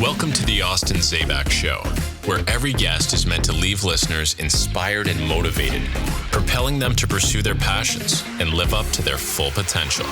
Welcome to the Austin Zaback Show, where every guest is meant to leave listeners inspired and motivated, propelling them to pursue their passions and live up to their full potential.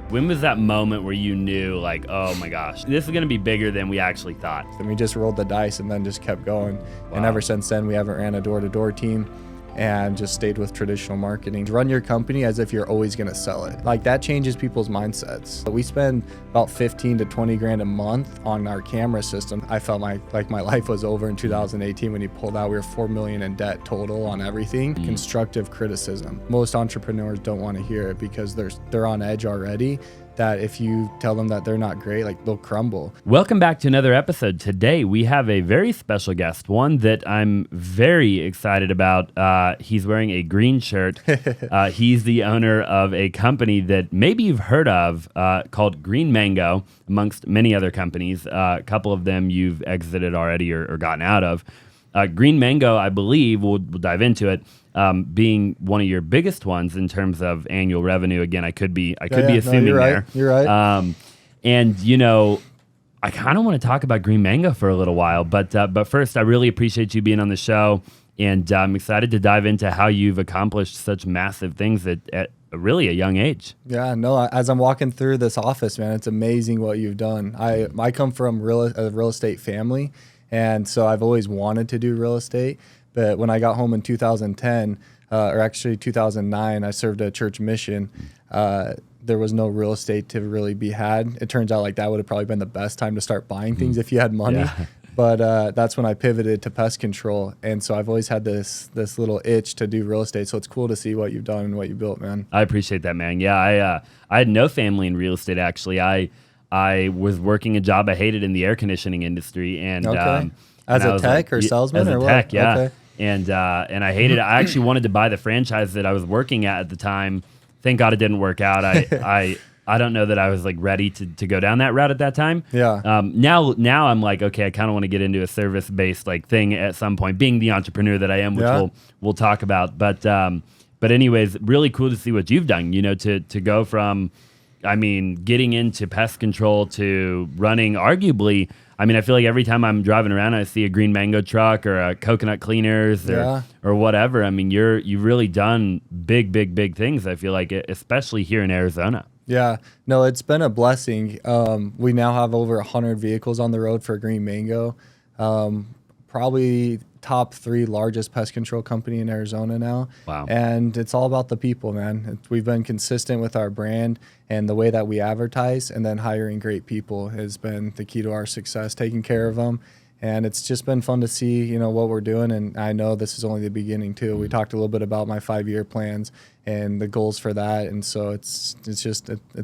When was that moment where you knew, like, oh my gosh, this is going to be bigger than we actually thought? And we just rolled the dice and then just kept going. Wow. And ever since then, we haven't ran a door-to-door team and just stayed with traditional marketing. Run your company as if you're always going to sell it. Like, that changes people's mindsets. We spend about 15 to 20 grand a month on our camera system. I felt like my life was over in 2018 when he pulled out. We were $4 million in debt total on everything. Constructive criticism. Most entrepreneurs don't want to hear it because they're on edge already. That if you tell them that they're not great, like, they'll crumble. Welcome back to another episode. Today we have a very special guest, one that I'm very excited about. He's wearing a green shirt. He's the owner of a company that maybe you've heard of called Green Mango, amongst many other companies. A couple of them you've exited already or gotten out of. Green Mango, I believe, we'll dive into it, being one of your biggest ones in terms of annual revenue. Again, I could be assuming you're right. there. You're right. And you know, I kind of want to talk about Green Mango for a little while, but first, I really appreciate you being on the show, and I'm excited to dive into how you've accomplished such massive things at really a young age. Yeah, no, as I'm walking through this office, man, it's amazing what you've done. I come from a real estate family. And so I've always wanted to do real estate. But when I got home in 2010, or actually 2009, I served a church mission. There was no real estate to really be had. It turns out like that would have probably been the best time to start buying things if you had money. Yeah. But that's when I pivoted to pest control. And so I've always had this little itch to do real estate. So it's cool to see what you've done and what you built, man. I appreciate that, man. Yeah, I had no family in real estate, actually. I was working a job I hated in the air conditioning industry, and as a tech or salesman, as or a what? tech, yeah. Okay. And I hated it. I actually wanted to buy the franchise that I was working at the time. Thank God it didn't work out. I don't know that I was like ready to go down that route at that time. Yeah. Now I'm like, okay, I kind of want to get into a service based like thing at some point. Being the entrepreneur that I am, which we'll talk about. But anyways, really cool to see what you've done. You know, to go from, I mean, getting into pest control to running arguably, I mean, I feel like every time I'm driving around, I see a Green Mango truck or a coconut cleaners or whatever. I mean, you've really done big things, I feel like, especially here in Arizona. Yeah, no, it's been a blessing. We now have over 100 vehicles on the road for Green Mango. Probably top 3 largest pest control company in Arizona now. Wow. And it's all about the people, man. We've been consistent with our brand and the way that we advertise, and then hiring great people has been the key to our success, taking care of them. And it's just been fun to see, you know, what we're doing. And I know this is only the beginning too. We talked a little bit about my 5-year plans and the goals for that. And so it's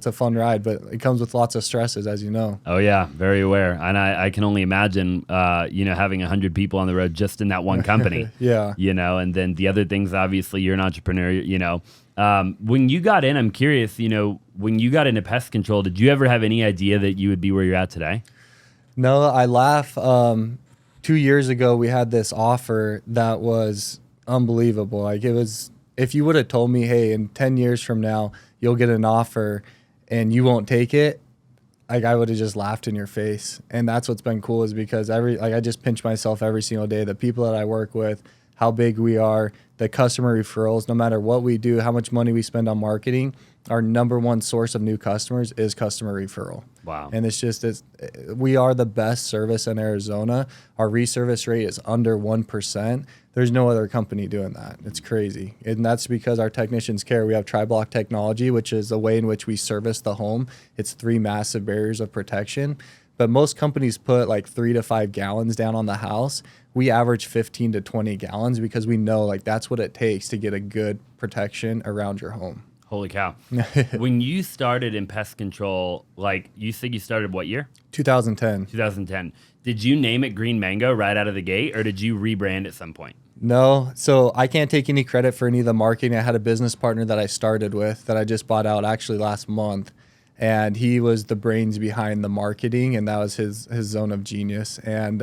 a fun ride, but it comes with lots of stresses, as you know. Oh yeah, very aware. And I can only imagine, you know, having 100 people on the road just in that one company. Yeah. You know, and then the other things, obviously you're an entrepreneur, you know. When you got in, I'm curious, you know, when you got into pest control, did you ever have any idea that you would be where you're at today? No, I laugh. 2 years ago, we had this offer that was unbelievable. Like, it was, if you would have told me, hey, in 10 years from now, you'll get an offer and you won't take it, like, I would have just laughed in your face. And that's what's been cool, is because I just pinch myself every single day. The people that I work with, how big we are, the customer referrals, no matter what we do, how much money we spend on marketing, our number one source of new customers is customer referral. Wow. And we are the best service in Arizona. Our reservice rate is under 1%. There's no other company doing that. It's crazy. And that's because our technicians care. We have tri-block technology, which is the way in which we service the home. It's 3 massive barriers of protection. But most companies put like 3 to 5 gallons down on the house. We average 15 to 20 gallons because we know like that's what it takes to get a good protection around your home. Holy cow. When you started in pest control, like you said you started what year? 2010. 2010. Did you name it Green Mango right out of the gate, or did you rebrand at some point? No, so I can't take any credit for any of the marketing. I had a business partner that I started with that I just bought out actually last month. and he was the brains behind the marketing, and that was his zone of genius. And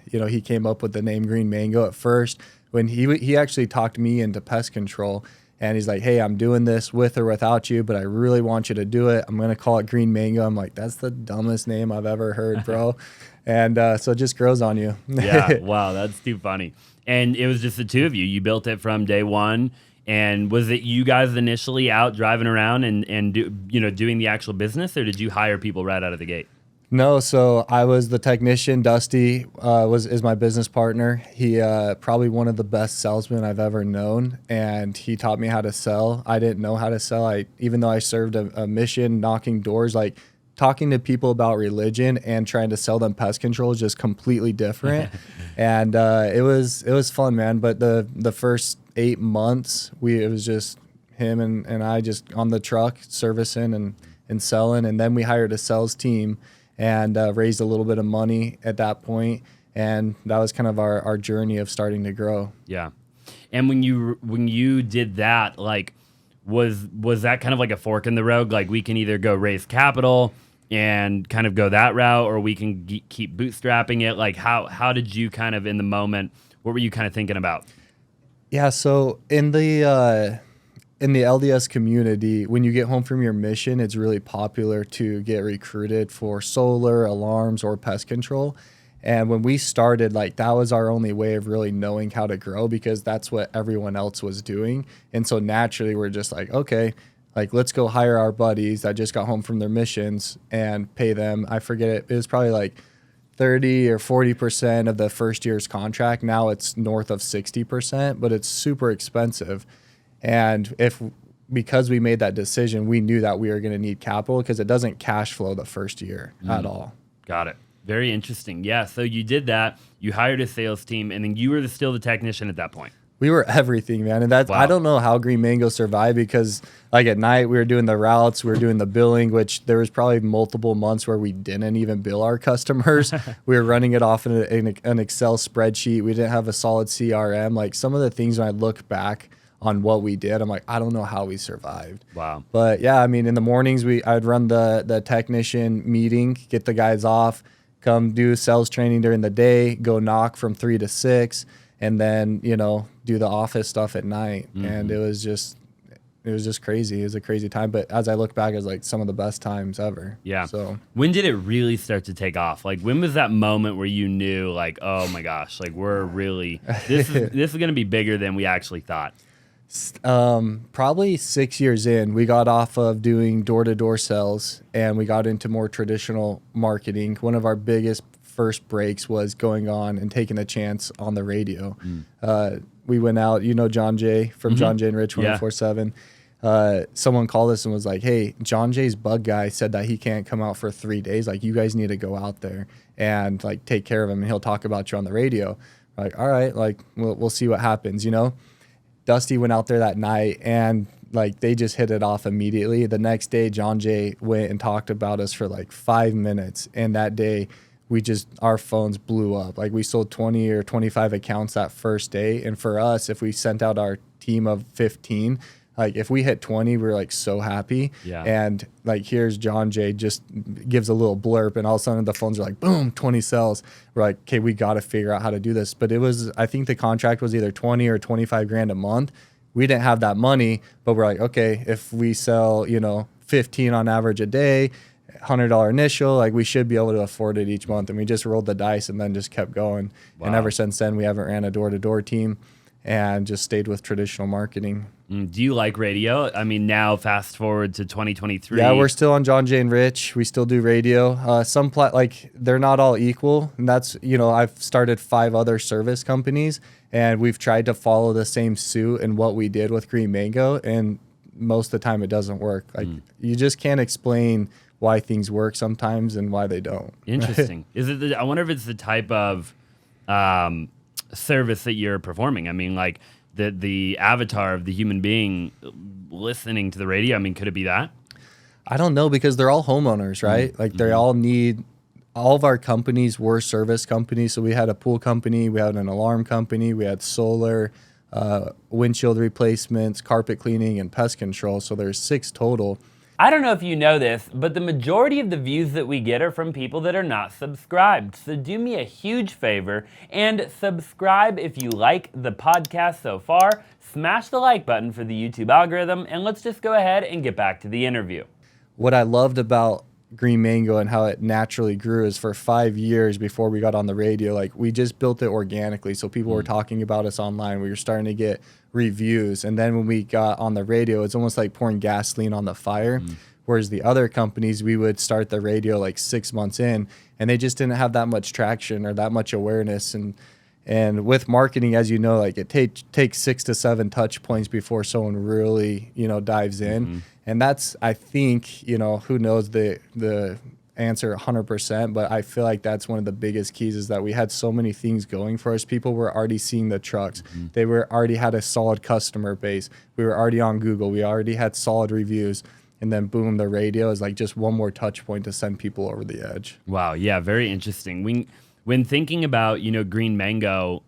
he came up with the name Green Mango at first when he actually talked me into pest control. And he's like, hey, I'm doing this with or without you, but I really want you to do it. I'm going to call it Green Mango. I'm like, that's the dumbest name I've ever heard, bro. And so it just grows on you. Yeah, wow, that's too funny. And it was just the two of you. You built it from day one. And was it you guys initially out driving around and doing the actual business, or did you hire people right out of the gate? No, so I was the technician. Dusty is my business partner. He probably one of the best salesmen I've ever known, and he taught me how to sell. I didn't know how to sell. Even though I served a mission, knocking doors, like talking to people about religion and trying to sell them pest control is just completely different. And it was fun, man. But the first 8 months, it was just him and I just on the truck servicing and selling, and then we hired a sales team and raised a little bit of money at that point, and that was kind of our journey of starting to grow. Yeah. And when you did that, like, was that kind of like a fork in the road? Like, we can either go raise capital and kind of go that route, or we can keep bootstrapping it. Like, how did you kind of in the moment? What were you kind of thinking about? Yeah. So in the LDS community, when you get home from your mission, it's really popular to get recruited for solar, alarms, or pest control. And when we started, like, that was our only way of really knowing how to grow, because that's what everyone else was doing. And so naturally, we're just like, okay, like, let's go hire our buddies that just got home from their missions and pay them. I forget it was probably like 30 or 40% of the first year's contract. Now it's north of 60%, but it's super expensive. And because we made that decision, we knew that we were going to need capital, because it doesn't cash flow the first year at all. Got it. Very interesting. Yeah. So you did that. You hired a sales team, and then you were still the technician at that point. We were everything, man. And that's, wow. I don't know how Green Mango survived, because like at night we were doing the routes, we were doing the billing, which there was probably multiple months where we didn't even bill our customers. We were running it off in an Excel spreadsheet. We didn't have a solid CRM. Like, some of the things when I look back on what we did, I'm like, I don't know how we survived. Wow. But yeah, I mean, in the mornings I'd run the technician meeting, get the guys off, come do sales training during the day, go knock from 3 to 6, and then, do the office stuff at night. Mm-hmm. And it was just crazy. It was a crazy time. But as I look back, it was like some of the best times ever. Yeah. So when did it really start to take off? Like, when was that moment where you knew, like, oh my gosh, like, we're really, this is going to be bigger than we actually thought? Probably 6 years in, we got off of doing door-to-door sales and we got into more traditional marketing. One of our biggest first breaks was going on and taking a chance on the radio. We went out, John Jay from mm-hmm. John Jay and Rich 24/7. Someone called us and was like, hey, John Jay's bug guy said that he can't come out for 3 days. Like, you guys need to go out there and like take care of him, and he'll talk about you on the radio. We're like, all right, like we'll see what happens, Dusty went out there that night, and like they just hit it off immediately. The next day, John Jay went and talked about us for like 5 minutes, and that day our phones blew up. Like, we sold 20 or 25 accounts that first day, and for us, if we sent out our team of 15, like if we hit 20, we were like so happy. Yeah. And like, here's John Jay just gives a little blurb, and all of a sudden the phones are like, boom, 20 sales. We're like, okay, we got to figure out how to do this. But I think the contract was either 20 or 25 grand a month. We didn't have that money, but we're like, okay, if we sell, 15 on average a day, $100 initial, like we should be able to afford it each month. And we just rolled the dice and then just kept going. Wow. And ever since then, we haven't ran a door-to-door team and just stayed with traditional marketing. Do you like radio? I mean, now fast forward to 2023. Yeah, we're still on John Jay and Rich. We still do radio. They're not all equal. And that's, I've started 5 other service companies, and we've tried to follow the same suit in what we did with Green Mango. And most of the time it doesn't work. Like, you just can't explain why things work sometimes and why they don't. Interesting. I wonder if it's the type of service that you're performing. I mean, like the avatar of the human being listening to the radio. I mean, could it be that? I don't know, because they're all homeowners, right? Mm-hmm. Like, they all of our companies were service companies. So we had a pool company, we had an alarm company, we had solar, windshield replacements, carpet cleaning, and pest control. So there's 6 total. I don't know if you know this, but the majority of the views that we get are from people that are not subscribed. So do me a huge favor and subscribe if you like the podcast so far. Smash the like button for the YouTube algorithm, and let's just go ahead and get back to the interview. What I loved about Green Mango and how it naturally grew is for 5 years before we got on the radio, like we just built it organically. So people were talking about us online. We were starting to get reviews. And then when we got on the radio, it's almost like pouring gasoline on the fire. Whereas the other companies, we would start the radio like 6 months in, and they just didn't have that much traction or that much awareness. And with marketing, as you know, like it takes 6 to 7 touch points before someone really, dives in. And that's, I think, who knows the answer 100%, but I feel like that's one of the biggest keys is that we had so many things going for us. People were already seeing the trucks. They were already had a solid customer base. We were already on Google. We already had solid reviews. And then boom, the radio is like just one more touch point to send people over the edge. Wow, yeah, very interesting. When thinking about, Green Mango,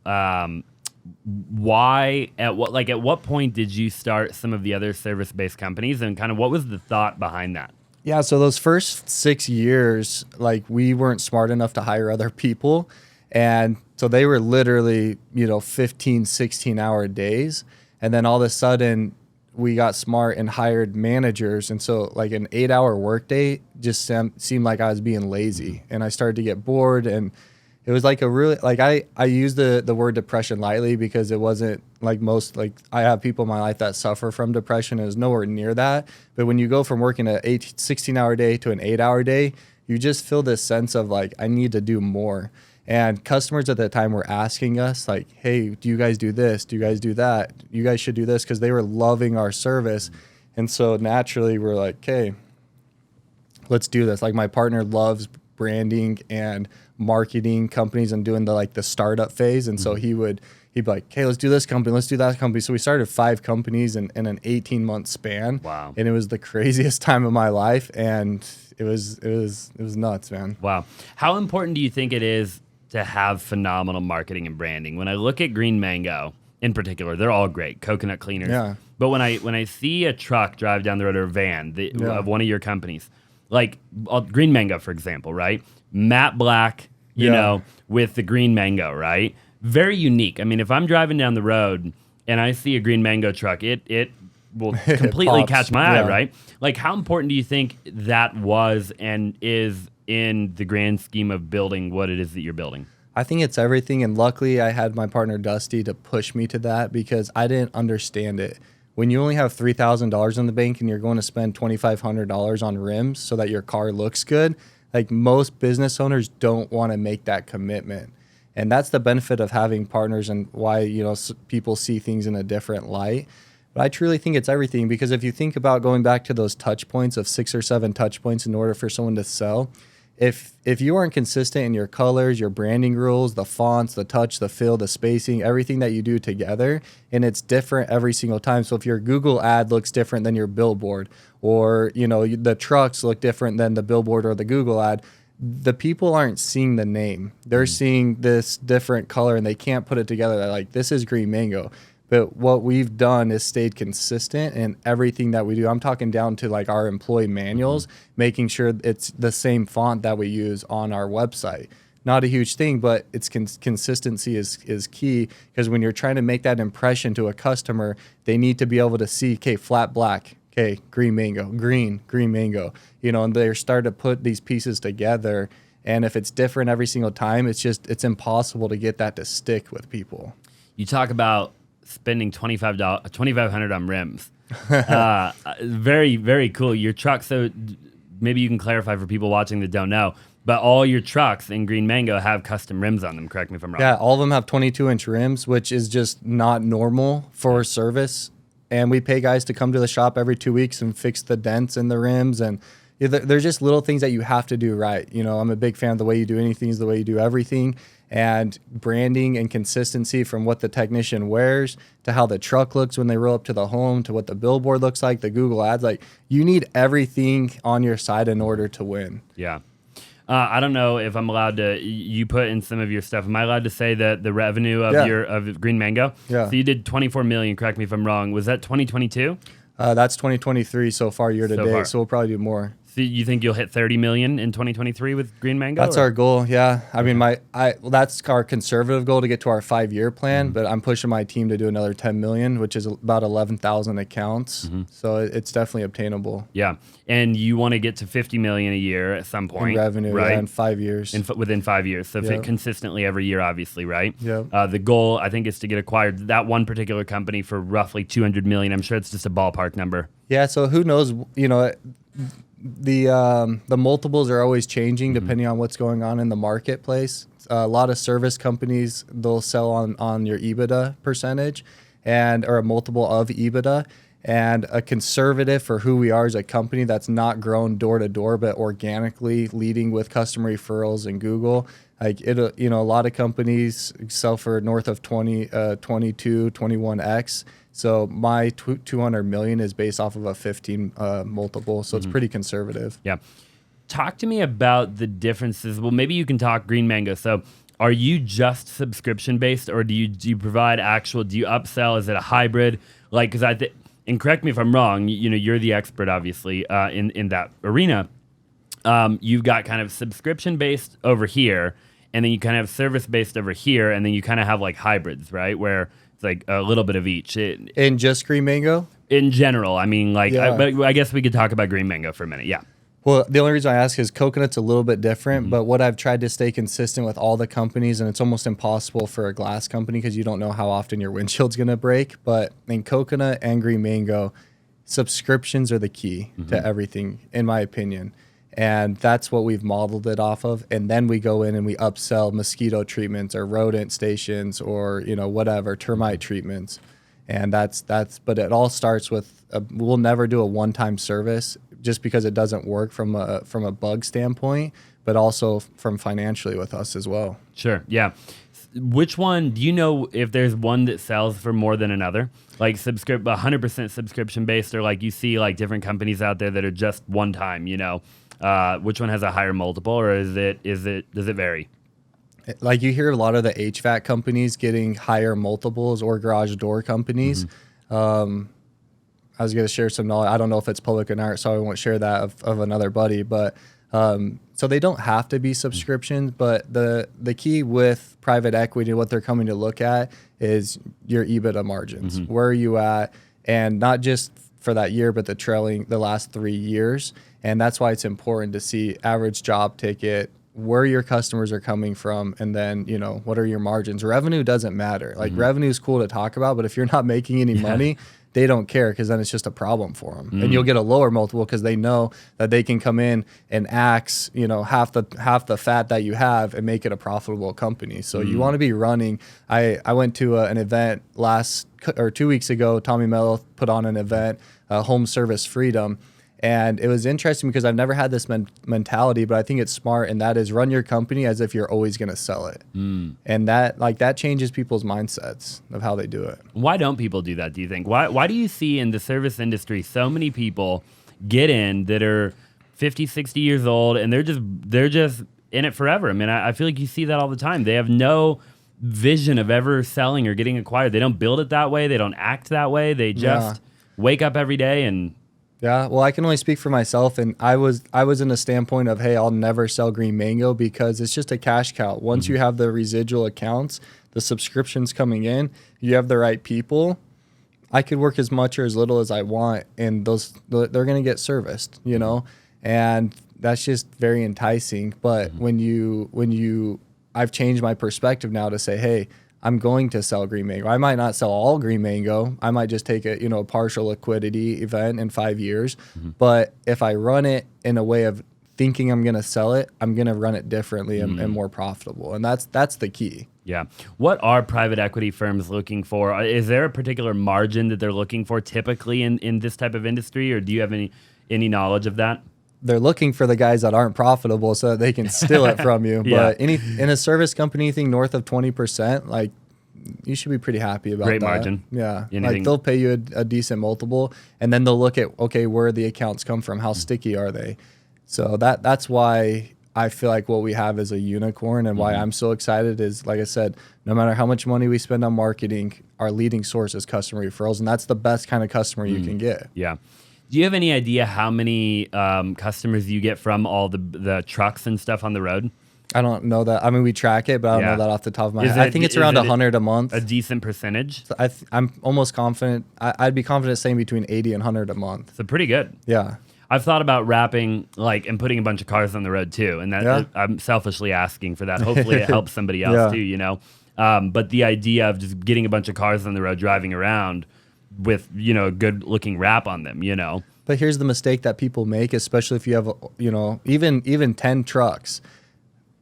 why at what point did you start some of the other service-based companies, and kind of what was the thought behind that? Yeah, so those first 6 years, like we weren't smart enough to hire other people. And so they were literally, 15, 16-hour days. And then all of a sudden we got smart and hired managers. And so like an 8-hour workday just seemed like I was being lazy. And I started to get bored, and it was like a really, like I use the word depression lightly because it wasn't like I have people in my life that suffer from depression. It was nowhere near that. But when you go from working a 16-hour day to an 8-hour day, you just feel this sense of like, I need to do more. And customers at that time were asking us like, hey, do you guys do this? Do you guys do that? You guys should do this, because they were loving our service. And so naturally we're like, okay, let's do this. Like my partner loves branding and marketing companies and doing the startup phase. And so he'd be like, hey, let's do this company, let's do that company. So we started 5 companies in an 18-month span. Wow. And it was the craziest time of my life. And it was nuts, man. Wow. How important do you think it is to have phenomenal marketing and branding? When I look at Green Mango in particular, they're all great, coconut cleaners. Yeah. But when I see a truck drive down the road, or a van of one of your companies, like Green Mango, for example, right? Matte black, you know, with the Green Mango, right? Very unique. I mean, if I'm driving down the road and I see a Green Mango truck, it will completely catch my eye, right? Like, how important do you think that was and is in the grand scheme of building what it is that you're building? I think it's everything. And luckily I had my partner Dusty to push me to that, because I didn't understand it. When you only have $3,000 in the bank and you're going to spend $2,500 on rims so that your car looks good, like most business owners don't want to make that commitment. And that's the benefit of having partners, and why, people see things in a different light. But I truly think it's everything, because if you think about going back to those touch points of 6 or 7 touch points in order for someone to sell, if you aren't consistent in your colors, your branding rules, the fonts, the touch, the fill, the spacing, everything that you do together, and it's different every single time. So if your Google ad looks different than your billboard, or the trucks look different than the billboard or the Google ad, the people aren't seeing the name. They're seeing this different color and they can't put it together. They're like, this is Green Mango. But what we've done is stayed consistent in everything that we do. I'm talking down to like our employee manuals, making sure it's the same font that we use on our website. Not a huge thing, but it's consistency is key, because when you're trying to make that impression to a customer, they need to be able to see, okay, flat black, okay, Green Mango, Green Mango, and they're starting to put these pieces together. And if it's different every single time, it's impossible to get that to stick with people. You talk about spending $2,500 on rims. Very, very cool. Your truck, so maybe you can clarify for people watching that don't know, but all your trucks in Green Mango have custom rims on them. Correct me if I'm wrong. Yeah, all of them have 22-inch rims, which is just not normal for service. And we pay guys to come to the shop every 2 weeks and fix the dents in the rims. And there's just little things that you have to do right. I'm a big fan of the way you do anything is the way you do everything. And branding and consistency, from what the technician wears to how the truck looks when they roll up to the home to what the billboard looks like, the Google ads, like you need everything on your side in order to win. Yeah. I don't know if I'm allowed to, you put in some of your stuff. Am I allowed to say that the revenue of of Green Mango? Yeah. So you did 24 million, correct me if I'm wrong. Was that 2022? That's 2023 so far year to So date. far. So we'll probably do more. So you think you'll hit 30 million in 2023 with Green Mango? That's our goal. Yeah. I mean, well, that's our conservative goal to get to our 5-year plan, but I'm pushing my team to do another 10 million, which is about 11,000 accounts. So it's definitely obtainable. Yeah. And you want to get to 50 million a year at some point. In revenue, right? yeah, in 5 years. Within 5 years. So Yep. consistently every year, obviously, right? Yep. The goal, I think, is to get acquired that one particular company for roughly 200 million. I'm sure it's just a ballpark number. Yeah. So who knows, the multiples are always changing depending on what's going on in the marketplace. A lot of service companies, they'll sell on your EBITDA percentage or a multiple of EBITDA. And a conservative for who we are as a company that's not grown door to door, but organically leading with customer referrals and Google. Like a lot of companies sell for north of 22, 21x. So my 200 million is based off of a 15 multiple. So it's pretty conservative. Yeah. Talk to me about the differences. Well, maybe you can talk Green Mango. So are you just subscription based, or do you provide do you upsell? Is it a hybrid? Like, because and correct me if I'm wrong, you're the expert, obviously, in that arena. You've got kind of subscription-based over here, and then you kind of have service-based over here, and then you kind of have like hybrids, right? Where it's like a little bit of each. In just Green Mango? In general, I mean, like, Yeah. but I guess we could talk about Green Mango for a minute, yeah. Well, the only reason I ask is coconut's a little bit different, but what I've tried to stay consistent with all the companies, and it's almost impossible for a glass company because you don't know how often your windshield's going to break. But in coconut and Green Mango, subscriptions are the key to everything, in my opinion. And that's what we've modeled it off of. And then we go in and we upsell mosquito treatments or rodent stations or, whatever, termite treatments. And but it all starts with, we'll never do a one-time service just because it doesn't work from a bug standpoint, but also from financially with us as well. Sure, yeah. Which one, do you know if there's one that sells for more than another? Like 100% subscription based, or like you see like different companies out there that are just one time, which one has a higher multiple, or does it vary? Like you hear a lot of the HVAC companies getting higher multiples or garage door companies. I was going to share some knowledge. I don't know if it's public or not, so I won't share that of another buddy. But so they don't have to be subscriptions. But the key with private equity, what they're coming to look at is your EBITDA margins. Where are you at? And not just for that year, but the last 3 years. And that's why it's important to see average job ticket, where your customers are coming from, and then, what are your margins? Revenue doesn't matter. Like revenue is cool to talk about, but if you're not making any money, they don't care, because then it's just a problem for them. And you'll get a lower multiple because they know that they can come in and axe, half the fat that you have and make it a profitable company. So you want to be running. I went to an event 2 weeks ago. Tommy Mello put on an event, Home Service Freedom. And it was interesting because I've never had this mentality, but I think it's smart, and that is run your company as if you're always going to sell it. And that changes people's mindsets of how they do it. Why don't people do that, do you think? Why do you see in the service industry so many people get in that are 50, 60 years old, and they're just in it forever? I mean, I feel like you see that all the time. They have no vision of ever selling or getting acquired. They don't build it that way. They don't act that way. They just wake up every day and... Yeah, well, I can only speak for myself, and I was in a standpoint of, hey, I'll never sell Green Mango because it's just a cash cow. Once you have the residual accounts, the subscriptions coming in, you have the right people, I could work as much or as little as I want, and they're going to get serviced, and that's just very enticing. But when I've changed my perspective now to say, hey, I'm going to sell Green Mango. I might not sell all Green Mango. I might just take a partial liquidity event in 5 years. But if I run it in a way of thinking I'm going to sell it, I'm going to run it differently and more profitable. And that's the key. Yeah. What are private equity firms looking for? Is there a particular margin that they're looking for typically in this type of industry, or do you have any knowledge of that? They're looking for the guys that aren't profitable so that they can steal it from you. Yeah. But in a service company, anything north of 20%, like, you should be pretty happy about Great that. margin. Yeah. Anything. Like, they'll pay you a decent multiple, and then they'll look at, okay, where the accounts come from, how sticky are they? So that's why I feel like what we have is a unicorn, and why I'm so excited is, like I said, no matter how much money we spend on marketing, our leading source is customer referrals, and that's the best kind of customer you can get. Yeah. Do you have any idea how many customers you get from all the trucks and stuff on the road? I don't know that. I mean, we track it, but I don't know that off the top of my head. I think it's around 100 a month. A decent percentage? So I'm almost confident. I'd be confident saying between 80 and 100 a month. So pretty good. Yeah. I've thought about wrapping and putting a bunch of cars on the road too, and that I'm selfishly asking for that. Hopefully, it helps somebody else too, you know. But the idea of just getting a bunch of cars on the road, driving around with a good looking wrap on them, you know. But here's the mistake that people make, especially if you have even 10 trucks.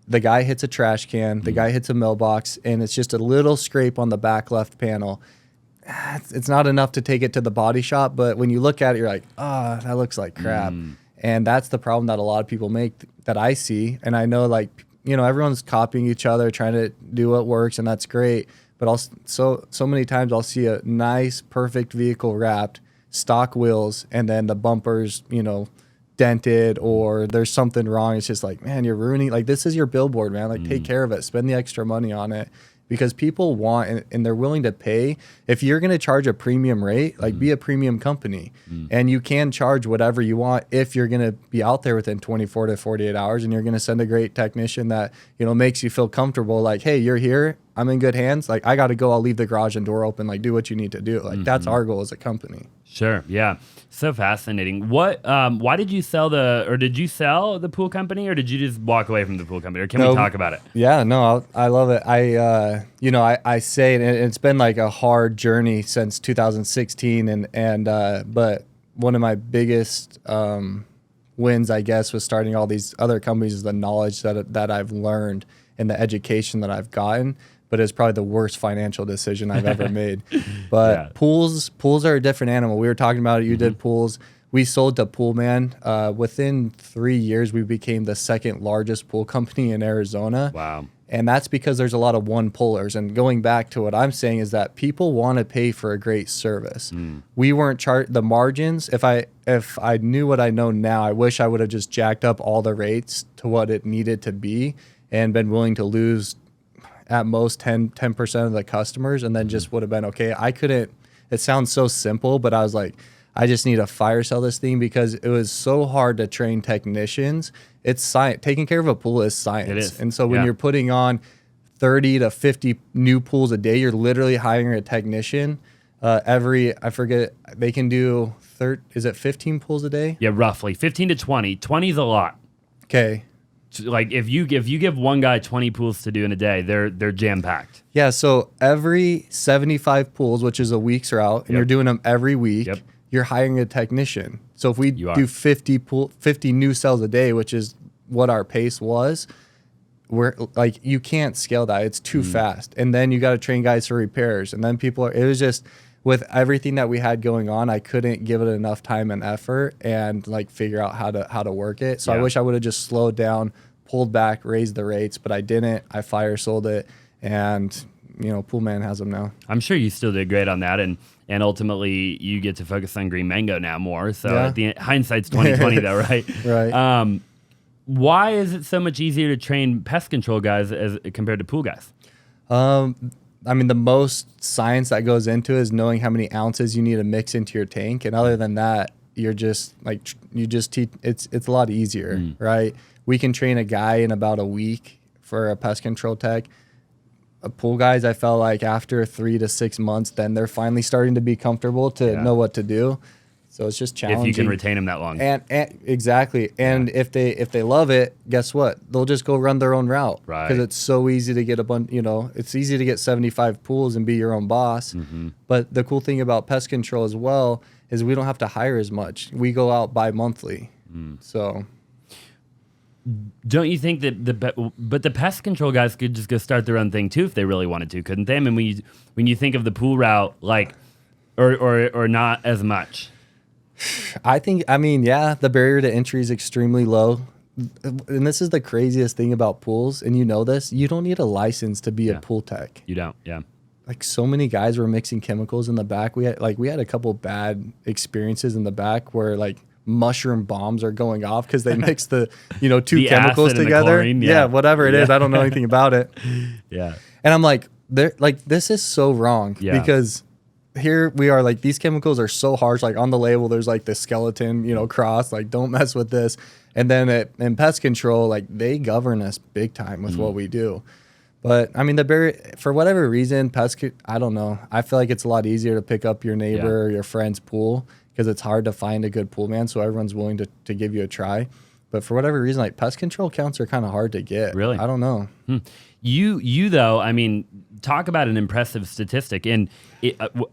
The guy hits a trash can, the guy hits a mailbox, and it's just a little scrape on the back left panel. It's not enough to take it to the body shop, but when you look at it, you're like, that looks like crap. And that's the problem that a lot of people make that I see. And I know, like, everyone's copying each other, trying to do what works, and that's great. But so many times I'll see a nice, perfect vehicle wrapped, stock wheels, and then the bumpers, dented, or there's something wrong. It's just like, man, you're ruining, like, this is your billboard, man. Like, take care of it. Spend the extra money on it. Because people want and they're willing to pay. If you're going to charge a premium rate, like be a premium company. And you can charge whatever you want if you're going to be out there within 24 to 48 hours, and you're going to send a great technician that, makes you feel comfortable. Like, hey, you're here. I'm in good hands. Like, I got to go. I'll leave the garage and door open. Like, do what you need to do. Like, that's our goal as a company. Sure. Yeah. So fascinating. Why did you sell did you sell the pool company, or did you just walk away from the pool company, or can we talk about it? Yeah, no, I love it. I say it, and it's been like a hard journey since 2016, but one of my biggest wins, I guess, was starting all these other companies is the knowledge that I've learned and the education that I've gotten. But it's probably the worst financial decision I've ever made. But pools are a different animal. We were talking about it. You did pools. We sold to Poolman. Within 3 years, we became the second largest pool company in Arizona. Wow. And that's because there's a lot of one pullers. And going back to what I'm saying is that people want to pay for a great service. We weren't the margins. If I knew what I know now, I wish I would have just jacked up all the rates to what it needed to be and been willing to lose at most 10% of the customers, and then just would have been okay. It sounds so simple, but I was like, I just need to fire sell this thing because it was so hard to train technicians. It's science. Taking care of a pool is science. It is. And so when you're putting on 30 to 50 new pools a day, you're literally hiring a technician. I forget, they can do, is it 15 pools a day? Yeah, roughly 15 to 20. 20 is a lot. Okay. Like if you give one guy 20 pools to do in a day, they're jam packed. Yeah, so every 75 pools, which is a week's route, and you're doing them every week, you're hiring a technician. So if we do 50 new cells a day, which is what our pace was, we're like, you can't scale that. It's too fast. And then you got to train guys for repairs. And then it was just, with everything that we had going on, I couldn't give it enough time and effort and like figure out how to work it. So I wish I would have just slowed down, pulled back, raised the rates, but I didn't. I fire sold it, and Poolman has them now. I'm sure you still did great on that, and ultimately you get to focus on Green Mango now more. So hindsight's 2020 though, right? Right. Why is it so much easier to train pest control guys as compared to pool guys? I mean, the most science that goes into it is knowing how many ounces you need to mix into your tank. And other than that, you're just like, it's a lot easier, right? We can train a guy in about a week for a pest control tech. Pool guys, I felt like after 3 to 6 months, then they're finally starting to be comfortable to know what to do. So it's just challenging. If you can retain them that long. And exactly. And if they love it, guess what? They'll just go run their own route. Right. Because it's so easy to get it's easy to get 75 pools and be your own boss. But the cool thing about pest control as well is we don't have to hire as much. We go out bi-monthly. So don't you think that the pest control guys could just go start their own thing too if they really wanted to, couldn't they? I mean, when you think of the pool route, like, or not as much. The barrier to entry is extremely low. And this is the craziest thing about pools, and this, you don't need a license to be a pool tech. You don't, yeah. Like, so many guys were mixing chemicals in the back. We had a couple bad experiences in the back where, like, mushroom bombs are going off because they mix the, two The chemicals acid and the together. chlorine, Yeah, whatever it is. I don't know anything about it. Yeah. And I'm like, this is so wrong because here we are, like, these chemicals are so harsh. Like on the label, there's like the skeleton, cross, like don't mess with this. And then in pest control, like they govern us big time with what we do. But I mean, for whatever reason, I don't know. I feel like it's a lot easier to pick up your neighbor or your friend's pool because it's hard to find a good pool man. So everyone's willing to give you a try. But for whatever reason, like pest control counts are kind of hard to get. Really? I don't know. You though, I mean, talk about an impressive statistic. And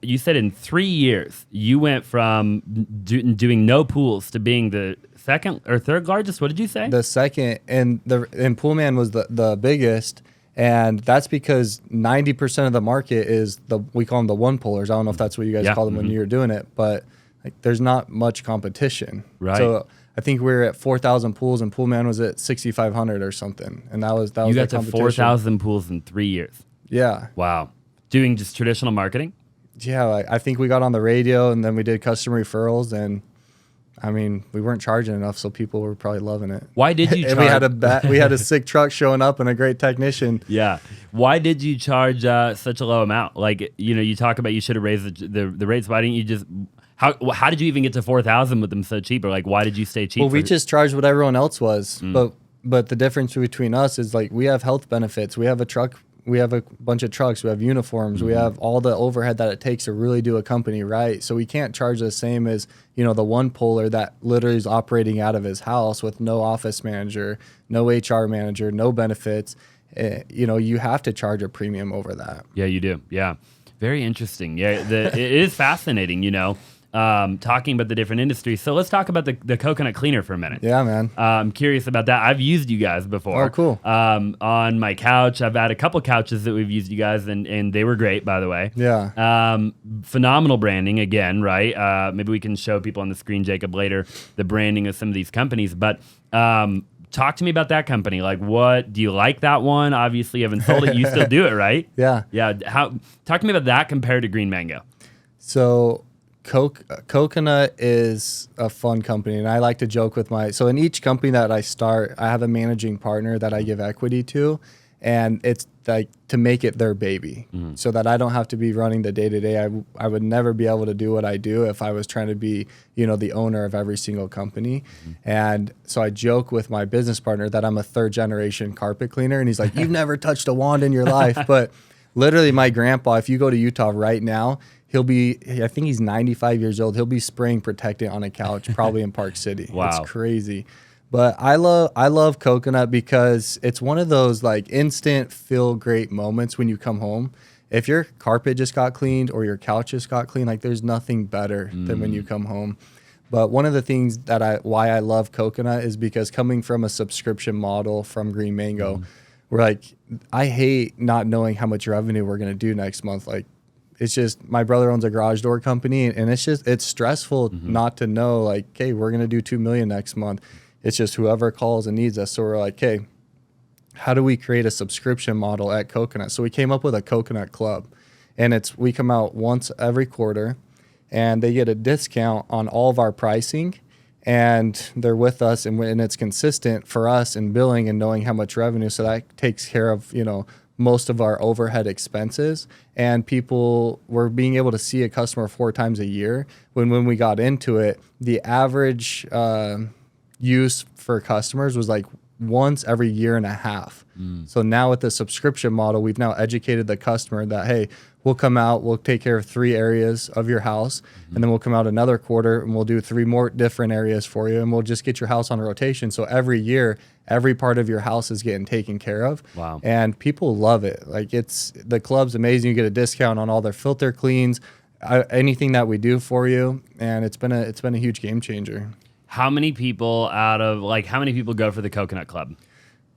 you said in 3 years, you went from doing no pools to being the second or third largest. What did you say? The second, and pool man was the biggest. And that's because 90% of the market is we call them the one pullers. I don't know if that's what you guys call them when you're doing it, but like there's not much competition. Right. So I think we were at 4,000 pools and pool man was at 6,500 or something. And that was you got the to 4,000 pools in 3 years. Yeah. Wow. Doing just traditional marketing? Yeah. I think we got on the radio and then we did customer referrals and I mean, we weren't charging enough, so people were probably loving it. Why did you charge? And we had a sick truck showing up and a great technician. Yeah. Why did you charge such a low amount? Like, you talk about you should have raised the rates. Why didn't you just... How did you even get to 4,000 with them so cheap? Or like, why did you stay cheap? Well, we just charged what everyone else was. But the difference between us is like we have health benefits. We have a truck. We have a bunch of trucks. We have uniforms. We have all the overhead that it takes to really do a company right. So we can't charge the same as, the one puller that literally is operating out of his house with no office manager, no HR manager, no benefits. You have to charge a premium over that. Yeah, you do. Yeah. Very interesting. Yeah, it is fascinating, talking about the different industries. So let's talk about the coconut cleaner for a minute. Yeah, man. I'm curious about that. I've used you guys before. Oh, cool. On my couch. I've had a couple couches that we've used you guys, and they were great, by the way. Yeah. Phenomenal branding, again, right? Maybe we can show people on the screen, Jacob, later, the branding of some of these companies. But talk to me about that company. Like, what do you like that one? Obviously, you haven't sold it. You still do it, right? Yeah. Yeah. Talk to me about that compared to Green Mango. So Coconut is a fun company, and I like to joke with so in each company that I start, I have a managing partner that I give equity to, and it's like to make it their baby so that I don't have to be running the day-to-day. I would never be able to do what I do if I was trying to be, the owner of every single company. And so I joke with my business partner that I'm a third-generation carpet cleaner, and he's like, you've never touched a wand in your life. But literally my grandpa, if you go to Utah right now, I think he's 95 years old. He'll be spraying protectant on a couch, probably in Park City. Wow. It's crazy. But I love Coconut because it's one of those like instant feel great moments when you come home. If your carpet just got cleaned or your couch just got cleaned, like there's nothing better than when you come home. But one of the things why I love Coconut is because coming from a subscription model from Green Mango, we're like, I hate not knowing how much revenue we're going to do next month. Like, it's just, my brother owns a garage door company, and it's stressful not to know, like, okay, we're going to do $2 million next month. It's just whoever calls and needs us. So we're like, okay, how do we create a subscription model at Coconut? So we came up with a Coconut Club, and we come out once every quarter, and they get a discount on all of our pricing, and they're with us, and it's consistent for us in billing and knowing how much revenue. So that takes care of, most of our overhead expenses, and we're being able to see a customer 4 times a year. When we got into it, the average use for customers was like once every year and a half. So now with the subscription model, we've now educated the customer that, hey, we'll come out, we'll take care of 3 areas of your house, and then we'll come out another quarter and we'll do 3 more different areas for you, and we'll just get your house on a rotation. So every year, every part of your house is getting taken care of. Wow. And people love it. Like, the club's amazing. You get a discount on all their filter cleans, anything that we do for you, and it's been a huge game changer. How many people go for the Coconut Club?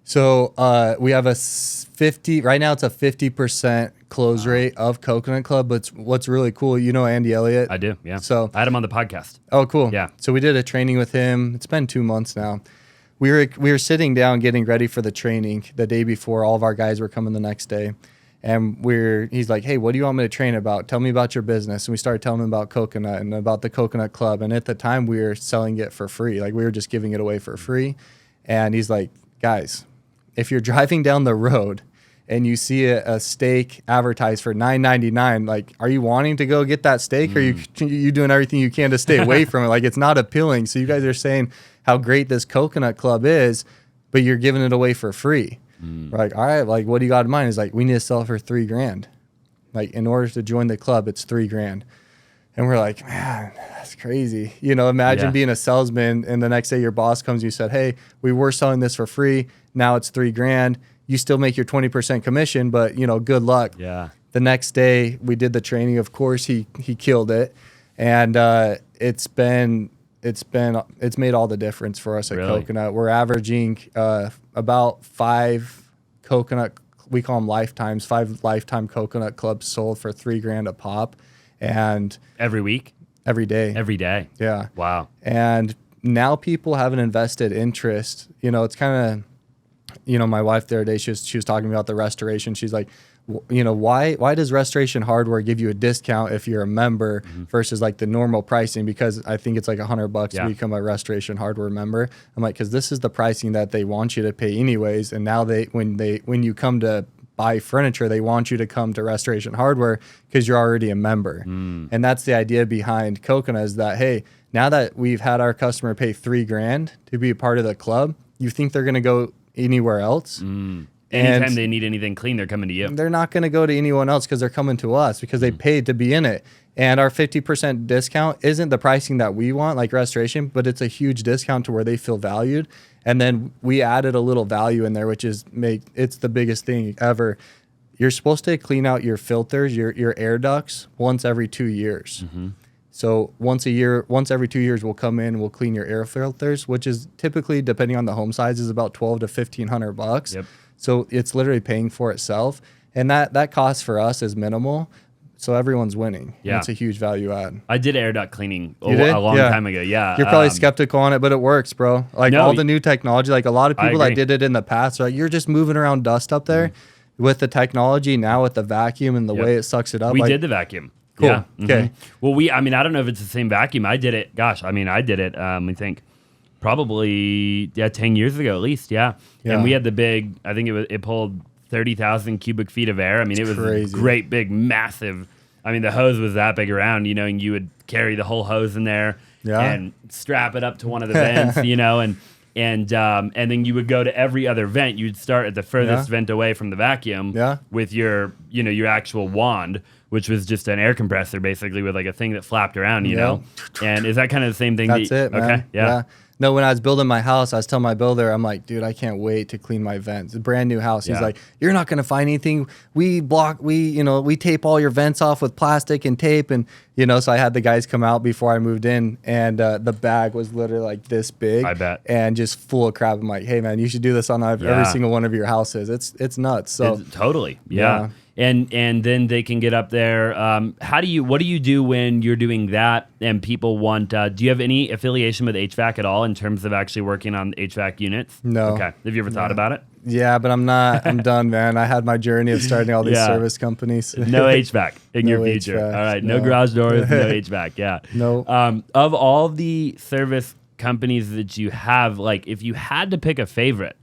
So we have right now it's a 50% close rate of Coconut Club. But what's really cool, Andy Elliott? I do, yeah. So I had him on the podcast. Oh, cool. Yeah. So we did a training with him. It's been 2 months now. We were sitting down getting ready for the training the day before. All of our guys were coming the next day. And he's like, hey, what do you want me to train about? Tell me about your business. And we started telling him about coconut and about the coconut club. And at the time we were selling it for free. Like we were just giving it away for free. And he's like, guys, if you're driving down the road and you see a steak advertised for $9.99, like, are you wanting to go get that steak? Or are you doing everything you can to stay away from it? Like, it's not appealing. So you guys are saying how great this coconut club is, but you're giving it away for free. We're like, all right, like, what do you got in mind? He's like, we need to sell it for $3,000. Like, in order to join the club, it's $3,000. And we're like, man, that's crazy. You know, imagine being a salesman and the next day your boss comes and you said, hey, we were selling this for free. Now it's $3,000. You still make your 20% commission, but, you know, good luck. Yeah. The next day we did the training. Of course, he killed it. And it's made all the difference for us at Coconut. We're averaging about 5 coconut, we call them lifetimes, 5 lifetime coconut clubs sold for $3,000 a pop. And every week? Every day. Every day. Yeah. Wow. And now people have an invested interest. You know, it's kind of, you know, my wife the other day, she was talking about the restoration. She's like, you know, why does Restoration Hardware give you a discount if you're a member versus like the normal pricing? Because I think it's like $100 to become a Restoration Hardware member. I'm like, because this is the pricing that they want you to pay anyways. And now when you come to buy furniture, they want you to come to Restoration Hardware because you're already a member. And that's the idea behind Coconut, is that, hey, now that we've had our customer pay $3,000 to be a part of the club, you think they're going to go anywhere else? Anytime they need anything clean, they're coming to you. They're not going to go to anyone else because they're coming to us because they paid to be in it. And our 50% discount isn't the pricing that we want, like restoration, but it's a huge discount to where they feel valued. And then we added a little value in there, which is it's the biggest thing ever. You're supposed to clean out your filters, your air ducts once every 2 years. So once every 2 years, we'll come in and we'll clean your air filters, which is typically, depending on the home size, is about $1,200 to $1,500. Yep. So it's literally paying for itself. And that cost for us is minimal. So everyone's winning. Yeah. It's a huge value add. I did air duct cleaning a did? long time ago. Yeah. You're probably skeptical on it, but it works, bro. Like all the new technology, like a lot of people that did it in the past are like, you're just moving around dust up there. With the technology now, with the vacuum and the way it sucks it up. We did the vacuum. Cool. Yeah. Okay. Well, I don't know if it's the same vacuum. I did it. I did it. I think probably 10 years ago at least. Yeah. And we had the big, I think it pulled 30,000 cubic feet of air. I mean, it was crazy. Great, big, massive. I mean, the hose was that big around, you know, and you would carry the whole hose in there and strap it up to one of the vents, you know, and then you would go to every other vent. You'd start at the furthest vent away from the vacuum with your actual wand, which was just an air compressor basically with like a thing that flapped around, you know. And is that kind of the same thing? That's it, man. Okay, yeah. No, when I was building my house, I was telling my builder, I'm like, dude, I can't wait to clean my vents. It's a brand new house. He's like, you're not going to find anything. We tape all your vents off with plastic and tape. And, you know, so I had the guys come out before I moved in, and the bag was literally like this big. I bet. And just full of crap. I'm like, hey, man, you should do this on every single one of your houses. It's nuts. So totally. Yeah. And then they can get up there. What do you do when you're doing that and people want, do you have any affiliation with HVAC at all in terms of actually working on HVAC units? No. Okay. Have you ever thought about it? Yeah, but I'm not. I'm done, man. I had my journey of starting all these service companies. No HVAC in your future. HVAC, all right. No garage doors, no HVAC. Yeah. No. Of all the service companies that you have, like if you had to pick a favorite,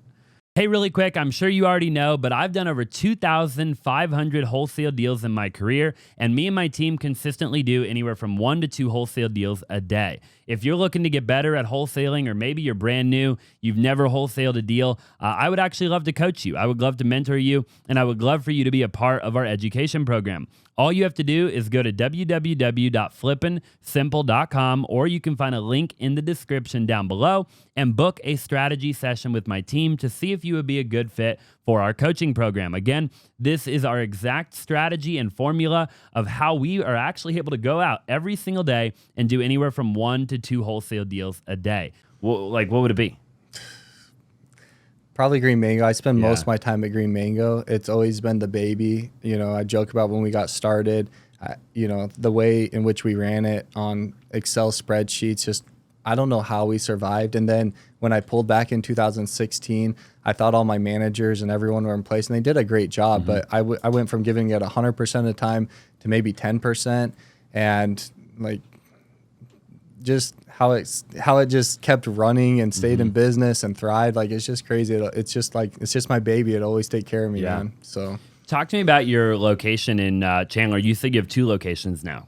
hey, really quick, I'm sure you already know, but I've done over 2,500 wholesale deals in my career, and me and my team consistently do anywhere from 1 to 2 wholesale deals a day. If you're looking to get better at wholesaling, or maybe you're brand new, you've never wholesaled a deal, I would actually love to coach you. I would love to mentor you, and I would love for you to be a part of our education program. All you have to do is go to www.flippinsimple.com, or you can find a link in the description down below and book a strategy session with my team to see if you would be a good fit for our coaching program. Again, this is our exact strategy and formula of how we are actually able to go out every single day and do anywhere from 1 to 2 wholesale deals a day. Well, like, what would it be? Probably Green Mango. I spend most of my time at Green Mango. It's always been the baby. You know, I joke about when we got started, you know, the way in which we ran it on Excel spreadsheets, just I don't know how we survived. And then when I pulled back in 2016, I thought all my managers and everyone were in place, and they did a great job. But I went from giving it 100% of the time to maybe 10%, and like just how it just kept running and stayed in business and thrived. Like, it's just crazy. It's just my baby. It always take care of me, man. So talk to me about your location in Chandler. You said you have 2 locations now.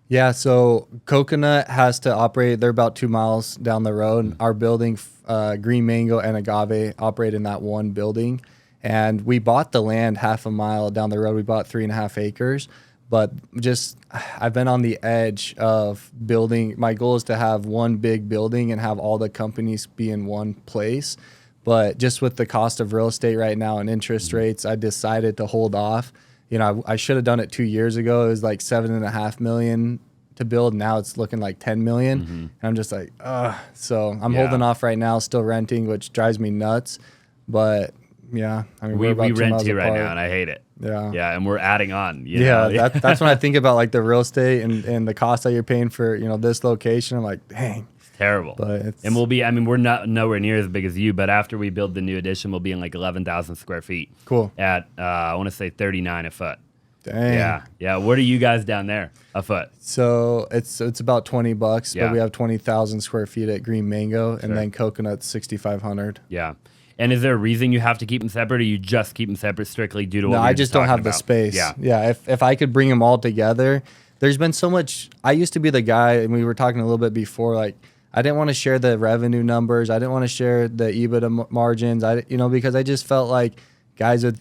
yeah, so Coconut has to operate. They're about 2 miles down the road. Our building, Green Mango and Agave, operate in that one building. And we bought the land half a mile down the road. We bought 3.5 acres. But I've been on the edge of building. My goal is to have one big building and have all the companies be in one place. But just with the cost of real estate right now and interest rates, I decided to hold off. I should have done it 2 years ago. It was like $7.5 million to build. Now it's looking like $10 million. And I'm just like, ugh. So I'm holding off right now, still renting, which drives me nuts. But yeah, I mean, we about 2 rent miles too right apart. now, and I hate it. Yeah, and we're adding on. That's when I think about like the real estate and the cost that you're paying for this location. I'm like, dang. Terrible. But and we'll be, I mean, we're not nowhere near as big as you, but after we build the new addition, we'll be in like 11,000 square feet. Cool. At, I want to say 39 a foot. Dang. Yeah. What are you guys down there a foot? So it's about $20, Yeah. but we have 20,000 square feet at Green Mango, and then Coconut's 6,500. Yeah. And is there a reason you have to keep them separate, or you just keep them separate strictly due to what No, we I were just don't talking have the about? space. Yeah. If I could bring them all together, there's been so much. I used to be the guy, and we were talking a little bit before, like, I didn't want to share the revenue numbers. I didn't want to share the EBITDA margins. Because I just felt like guys would,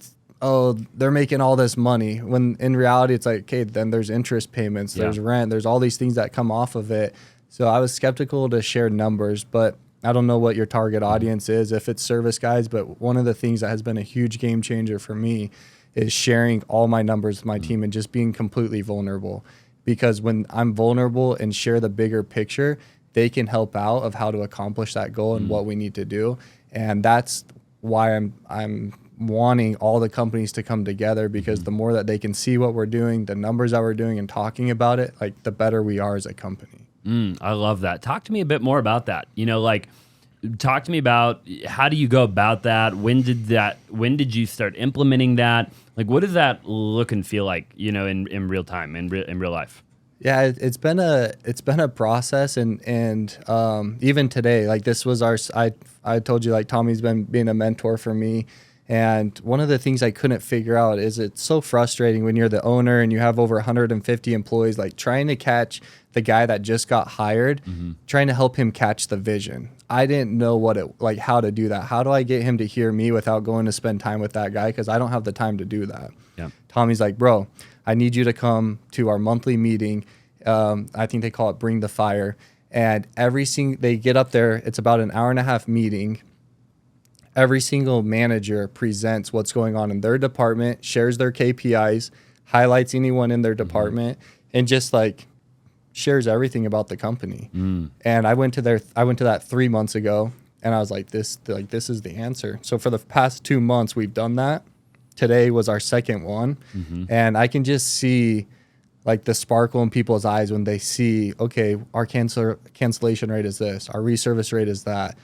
they're making all this money. When in reality, it's like, okay, then there's interest payments, there's rent, there's all these things that come off of it. So I was skeptical to share numbers, but I don't know what your target audience is, if it's service guys. But one of the things that has been a huge game changer for me is sharing all my numbers with my team and just being completely vulnerable. Because when I'm vulnerable and share the bigger picture, they can help out of how to accomplish that goal and what we need to do. And that's why I'm wanting all the companies to come together, because the more that they can see what we're doing, the numbers that we're doing and talking about it, like the better we are as a company. I love that. Talk to me a bit more about that. Talk to me about how do you go about that? When did you start implementing that? Like, what does that look and feel like, in real time, in real life? Yeah, it's been a process, and even today, like this was I told you, like Tommy's been being a mentor for me, and one of the things I couldn't figure out is it's so frustrating when you're the owner and you have over 150 employees, like trying to catch the guy that just got hired, trying to help him catch the vision. I didn't know how to do that. How do I get him to hear me without going to spend time with that guy? Because I don't have the time to do that. Yeah. Tommy's like, bro, I need you to come to our monthly meeting. I think they call it Bring the Fire. And they get up there. It's about an hour-and-a-half meeting. Every single manager presents what's going on in their department, shares their KPIs, highlights anyone in their department, and just like shares everything about the company. And I went to that 3 months ago, and I was like, this is the answer. So for the past 2 months, we've done that. Today was our second one, and I can just see like the sparkle in people's eyes when they see, okay, our cancellation rate is this, our reservice rate is that.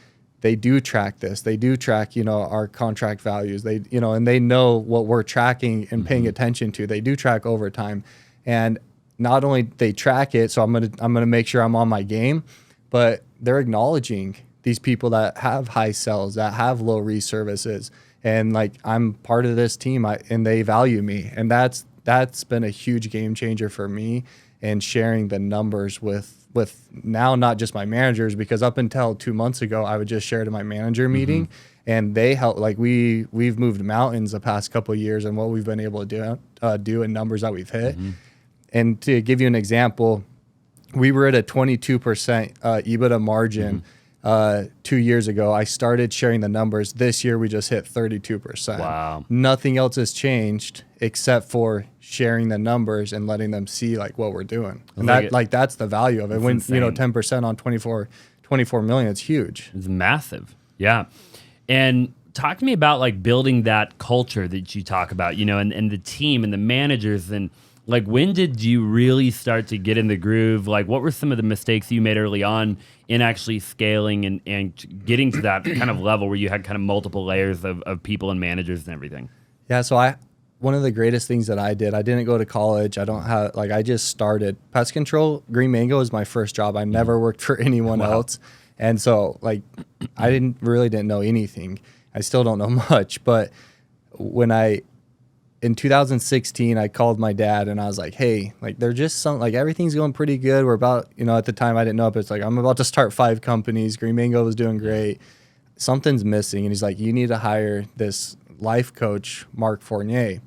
They do track this. They do track, our contract values. They, and they know what we're tracking and paying attention to. They do track overtime, and not only they track it, so I'm gonna make sure I'm on my game, but they're acknowledging these people that have high sales, that have low reservices, and like I'm part of this team, and they value me, and that's been a huge game changer for me. And sharing the numbers with now not just my managers, because up until 2 months ago I would just share to my manager meeting, and they help. Like we've moved mountains the past couple of years, and what we've been able to do and numbers that we've hit. And to give you an example, we were at a 22% EBITDA margin 2 years ago. I started sharing the numbers. This year we just hit 32%. Wow. Nothing else has changed except for sharing the numbers and letting them see like what we're doing. And that's the value of it. When insane. 10% on 24 million, it's huge. It's massive. Yeah. And talk to me about like building that culture that you talk about, and the team and the managers, and Like, when did you really start to get in the groove? Like, what were some of the mistakes you made early on in actually scaling and getting to that kind of level where you had kind of multiple layers of people and managers and everything? Yeah, so one of the greatest things that I didn't go to college. I just started pest control. Green Mango was my first job. I never worked for anyone else. And so like, I didn't know anything. I still don't know much, but in 2016, I called my dad and I was like, hey, like they're just like everything's going pretty good. We're about, at the time I didn't know, but it's like, I'm about to start 5 companies. Green Mango was doing great. Something's missing. And he's like, you need to hire this life coach, Mark Fournier.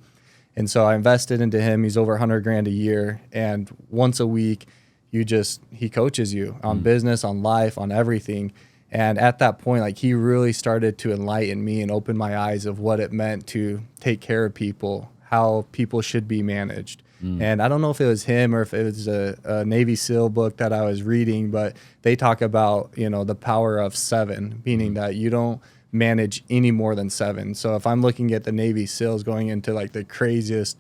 And so I invested into him. He's over $100,000 a year. And once a week, he coaches you on business, on life, on everything. And at that point, like he really started to enlighten me and open my eyes of what it meant to take care of people, how people should be managed. And I don't know if it was him or if it was a Navy SEAL book that I was reading, but they talk about, the power of 7, meaning that you don't manage any more than 7. So if I'm looking at the Navy SEALs going into like the craziest,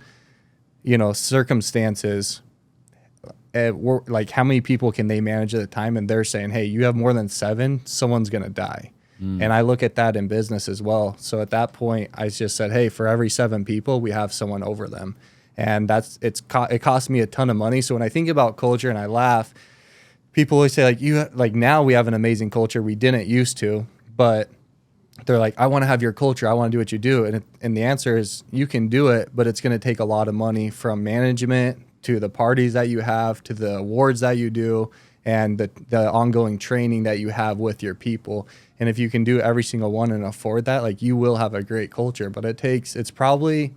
circumstances, like how many people can they manage at a time? And they're saying, hey, you have more than 7, someone's going to die. And I look at that in business as well. So at that point, I just said, hey, for every 7 people, we have someone over them. And it cost me a ton of money. So when I think about culture and I laugh, people always say like now we have an amazing culture. We didn't used to, but they're like, I want to have your culture. I want to do what you do. And the answer is you can do it, but it's going to take a lot of money from management to the parties that you have, to the awards that you do, and the ongoing training that you have with your people. And if you can do every single one and afford that, like you will have a great culture. But it's probably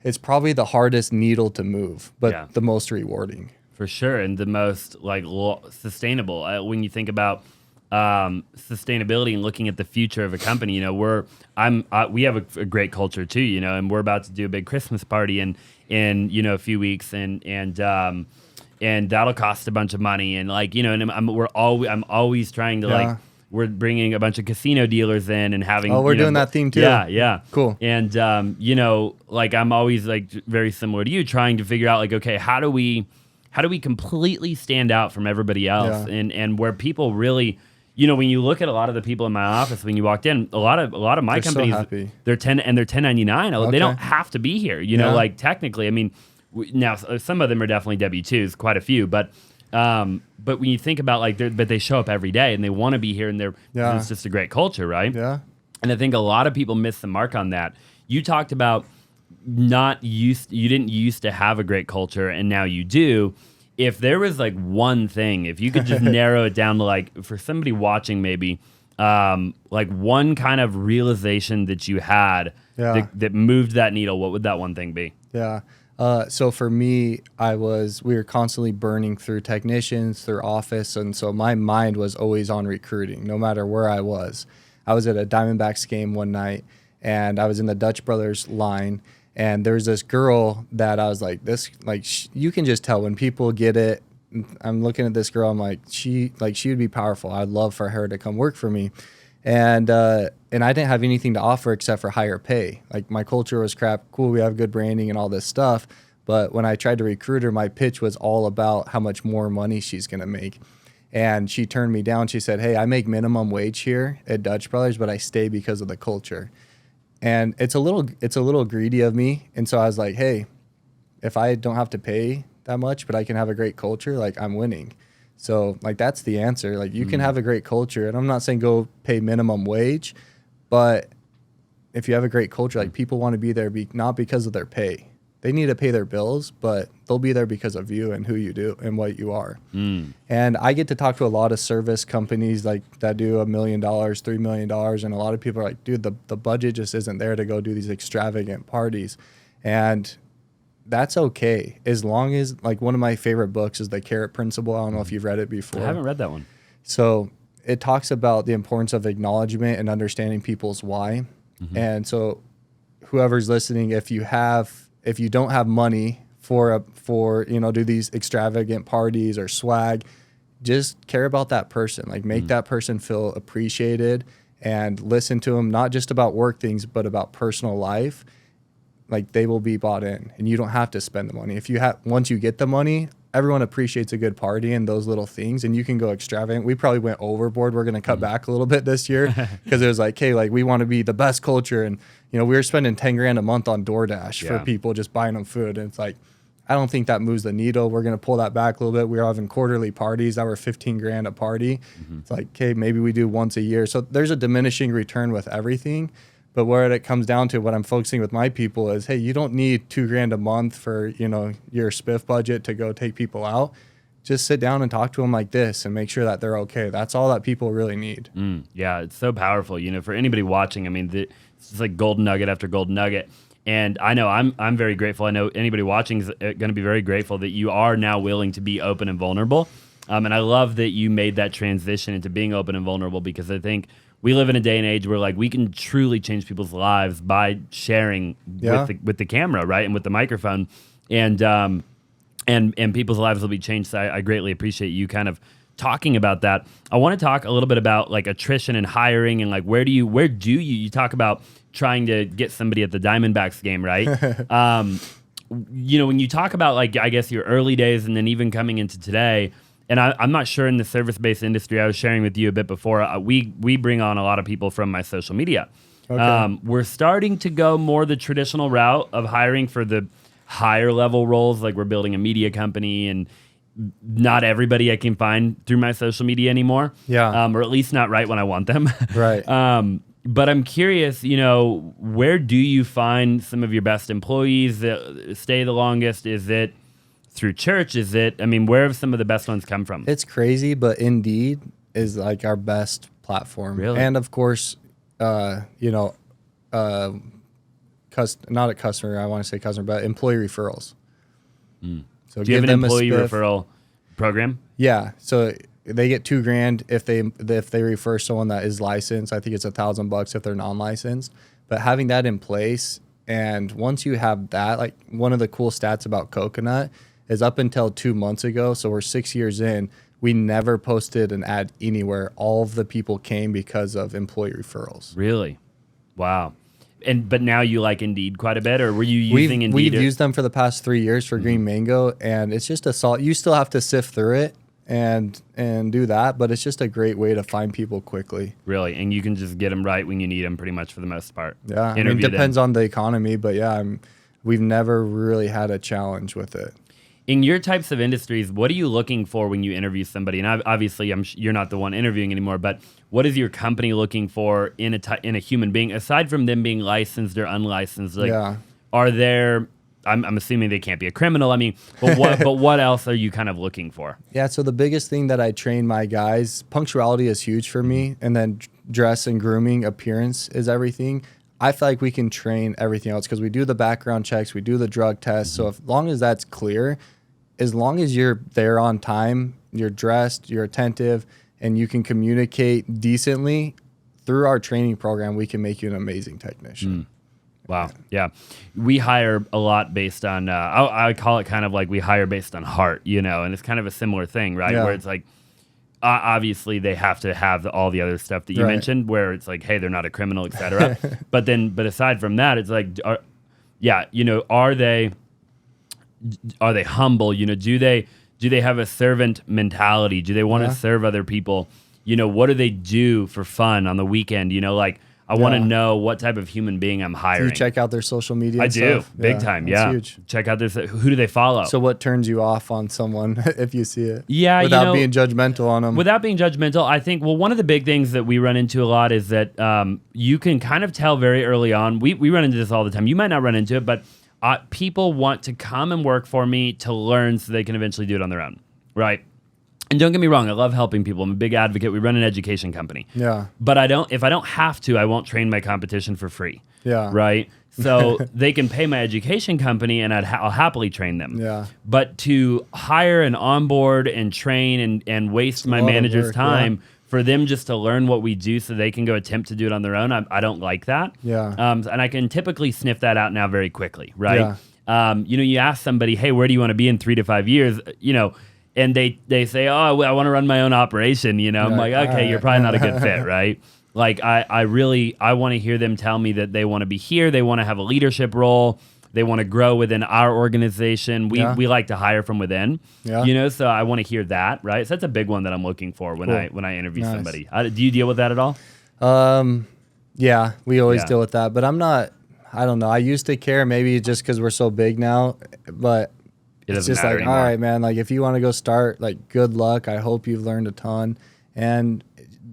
the hardest needle to move, but the most rewarding. For sure, and the most like sustainable. When you think about sustainability and looking at the future of a company, we have a great culture too, and we're about to do a big Christmas party in a few weeks, and that'll cost a bunch of money, and like and I'm always trying to like. We're bringing a bunch of casino dealers in and having. Oh, we're doing that theme too. Yeah, cool. And like I'm always like very similar to you, trying to figure out like, okay, how do we completely stand out from everybody else, and where people really. When you look at a lot of the people in my office, when you walked in, a lot of my companies, so they're 1099. Okay. They don't have to be here. Like technically, I mean, now some of them are definitely W-2s, quite a few, but when you think about like, but they show up every day and they want to be here, and it's just a great culture, right? Yeah. And I think a lot of people miss the mark on that. You talked about you didn't used to have a great culture, and now you do. If there was like one thing, if you could just narrow it down to like, for somebody watching maybe, like one kind of realization that you had that moved that needle, what would that one thing be? Yeah. So for me, we were constantly burning through technicians, through office. And so my mind was always on recruiting, no matter where I was. I was at a Diamondbacks game one night, and I was in the Dutch Brothers line. And there's this girl that I was like, you can just tell when people get it. I'm looking at this girl. I'm like, she would be powerful. I'd love for her to come work for me. And I didn't have anything to offer except for higher pay. Like my culture was crap. Cool. We have good branding and all this stuff. But when I tried to recruit her, my pitch was all about how much more money she's going to make. And she turned me down. She said, hey, I make minimum wage here at Dutch Brothers, but I stay because of the culture. And it's a little greedy of me. And so I was like, hey, if I don't have to pay that much, but I can have a great culture, like I'm winning. So like, that's the answer. Like you can have a great culture, and I'm not saying go pay minimum wage, but if you have a great culture, like people want to be there, not because of their pay. They need to pay their bills, but they'll be there because of you and who you do and what you are. And I get to talk to a lot of service companies like that do $1 million, $3 million. And a lot of people are like, dude, the budget just isn't there to go do these extravagant parties. And that's okay. As long as, like, one of my favorite books is The Carrot Principle. I don't know if you've read it before. I haven't read that one. So it talks about the importance of acknowledgement and understanding people's why. And so whoever's listening, if you don't have money for do these extravagant parties or swag, just care about that person. Like make that person feel appreciated, and listen to them, not just about work things, but about personal life. like they will be bought in, and you don't have to spend the money. If you have, once you get the money, everyone appreciates a good party and those little things, and you can go extravagant. We probably went overboard. We're going to cut back a little bit this year because it was like, hey, like we want to be the best culture. And, you know, we were spending 10 grand a month on DoorDash for people just buying them food. And it's like, I don't think that moves the needle. We're going to pull that back a little bit. We were having quarterly parties that were 15 grand a party. It's like, okay, maybe we do once a year. So there's a diminishing return with everything. But where it comes down to, what I'm focusing with my people is, hey, you don't need 2 grand a month for, you know, your spiff budget to go take people out. Just sit down and talk to them like this and make sure that they're okay. That's all that people really need. Yeah, it's so powerful. You know, for anybody watching, I mean, it's like golden nugget after golden nugget. And I know I'm very grateful. I know anybody watching is going to be very grateful that you are now willing to be open and vulnerable. And I love that you made that transition into being open and vulnerable, because I think we live in a day and age where like we can truly change people's lives by sharing with the camera, right, and with the microphone, and people's lives will be changed. So I greatly appreciate you kind of talking about that. I want to talk a little bit about like attrition and hiring, and like where do you talk about trying to get somebody at the Diamondbacks game, right? You know, when you talk about like, I guess your early days and then even coming into today. And I'm not sure in the service-based industry, I was sharing with you a bit before, we bring on a lot of people from my social media. Okay. We're starting to go more the traditional route of hiring for the higher level roles, like we're building a media company, and not everybody I can find through my social media anymore. Yeah. Or at least not right when I want them. Right. But I'm curious, you know, where do you find some of your best employees that stay the longest? Is it through church? Is it, I mean, where have some of the best ones come from? It's crazy, but Indeed is like our best platform. Really? And of course, you know, not a customer, I want to say customer, but employee referrals. So do you have an employee referral program? Yeah. So they get 2 grand if they refer someone that is licensed. I think it's $1,000 if they're non-licensed. But having that in place, and once you have that, like one of the cool stats about Coconut is up until 2 months ago, so we're 6 years in, we never posted an ad anywhere. All of the people came because of employee referrals. Really? Wow. But now you like Indeed quite a bit, or were you using Indeed? We've used them for the past 3 years for Green Mango, and it's just a solid. You still have to sift through it and do that, but it's just a great way to find people quickly. Really? And you can just get them right when you need them, pretty much for the most part. Yeah, I mean, it depends on the economy, but yeah, we've never really had a challenge with it. In your types of industries, what are you looking for when you interview somebody? And obviously, you're not the one interviewing anymore, but what is your company looking for in a human being, aside from them being licensed or unlicensed? Like, are there? I'm assuming they can't be a criminal. I mean, but what else are you kind of looking for? Yeah, so the biggest thing that I train my guys, punctuality is huge for me, and then dress and grooming, appearance is everything. I feel like we can train everything else because we do the background checks, we do the drug tests. So as long as that's clear, as long as you're there on time, you're dressed, you're attentive, and you can communicate decently, through our training program, we can make you an amazing technician. Wow. Yeah. We hire a lot based on, I call it kind of like we hire based on heart, you know, and it's kind of a similar thing, right? Where it's like, obviously they have to have all the other stuff that you mentioned, where it's like, hey, they're not a criminal, et cetera. but aside from that, it's like, are they humble? You know, do they have a servant mentality? Do they want to serve other people? You know, what do they do for fun on the weekend? You know, like, I want to know what type of human being I'm hiring. Do you check out their social media? I do, big time. Yeah, huge. Check out this. Who do they follow? So, what turns you off on someone if you see it? Yeah, without being judgmental on them. Without being judgmental, I think. Well, one of the big things that we run into a lot is that you can kind of tell very early on. We run into this all the time. You might not run into it, but people want to come and work for me to learn so they can eventually do it on their own, right? And don't get me wrong, I love helping people. I'm a big advocate. We run an education company. Yeah. But if I don't have to, I won't train my competition for free. Yeah. Right? So they can pay my education company and I'll happily train them. Yeah. But to hire and onboard and train and waste my manager's time for them just to learn what we do so they can go attempt to do it on their own, I don't like that. Yeah. And I can typically sniff that out now very quickly, right? Yeah. You ask somebody, hey, where do you want to be in 3 to 5 years? And they say, oh, I want to run my own operation. You know, I'm like, okay, you're probably not a good fit, right? Like, I want to hear them tell me that they want to be here. They want to have a leadership role. they want to grow within our organization. We like to hire from within. Yeah. So I want to hear that, right? So that's a big one that I'm looking for when I interview somebody. Do you deal with that at all? Yeah, we always deal with that, but I don't know. I used to care, maybe just because we're so big now, but it's just like, anymore. All right, man, like if you want to go start, like good luck. I hope you've learned a ton. And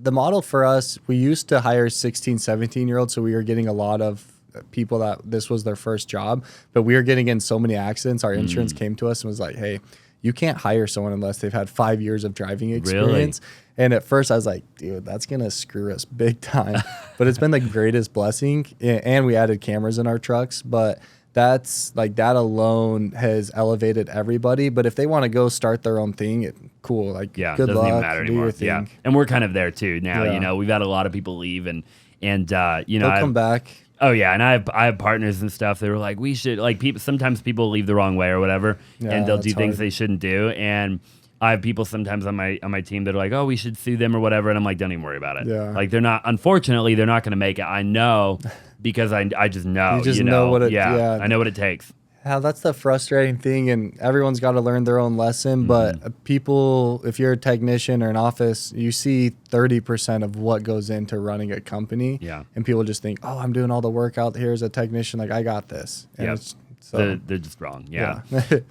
the model for us, we used to hire 16, 17-year-olds, so we were getting a lot of people that this was their first job, but we were getting in so many accidents. Our insurance came to us and was like, hey, you can't hire someone unless they've had 5 years of driving experience. Really? And at first I was like, dude, that's going to screw us big time. But it's been the greatest blessing. And we added cameras in our trucks. But that's like, that alone has elevated everybody. But if they want to go start their own thing, cool. Like, good luck. Doesn't even matter anymore. Yeah. And we're kind of there too now. Yeah. We've had a lot of people leave and they'll come back. Oh yeah, and I have partners and stuff that were like, we should, like, sometimes people leave the wrong way or whatever, and they'll do things they shouldn't do. And I have people sometimes on my team that are like, oh, we should sue them or whatever, and I'm like, don't even worry about it. Yeah. Like, unfortunately, they're not going to make it. I know because I just know. You just know what it. Yeah, I know what it takes. Yeah, that's the frustrating thing, and everyone's got to learn their own lesson. But people, if you're a technician or an office, you see 30% of what goes into running a company. Yeah. And people just think, oh, I'm doing all the work out here as a technician. Like, I got this. And they're just wrong. Yeah.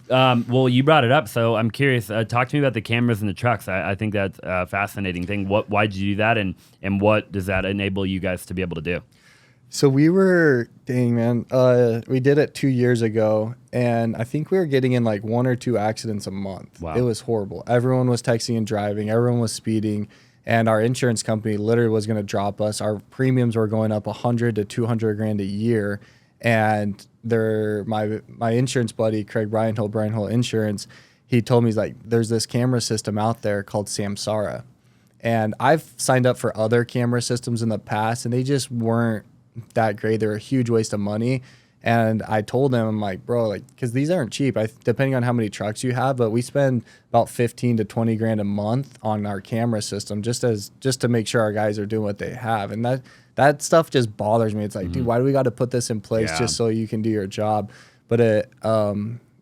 Well, you brought it up, so I'm curious. Talk to me about the cameras in the trucks. I think that's a fascinating thing. Why did you do that, and what does that enable you guys to be able to do? So we did it 2 years ago, and I think we were getting in like 1 or 2 accidents a month. Wow. It was horrible. Everyone was texting and driving. Everyone was speeding, and our insurance company literally was going to drop us. Our premiums were going up $100 to $200 a year, and my insurance buddy, Craig Bryanhill Insurance, he told me, he's like, there's this camera system out there called Samsara, and I've signed up for other camera systems in the past, and they just weren't that great. They're a huge waste of money. And I told him, I'm like, bro, like, because these aren't cheap, depending on how many trucks you have, but we spend about 15 to 20 grand a month on our camera system just to make sure our guys are doing what they have. And that stuff just bothers me. It's like, dude, why do we got to put this in place just so you can do your job? But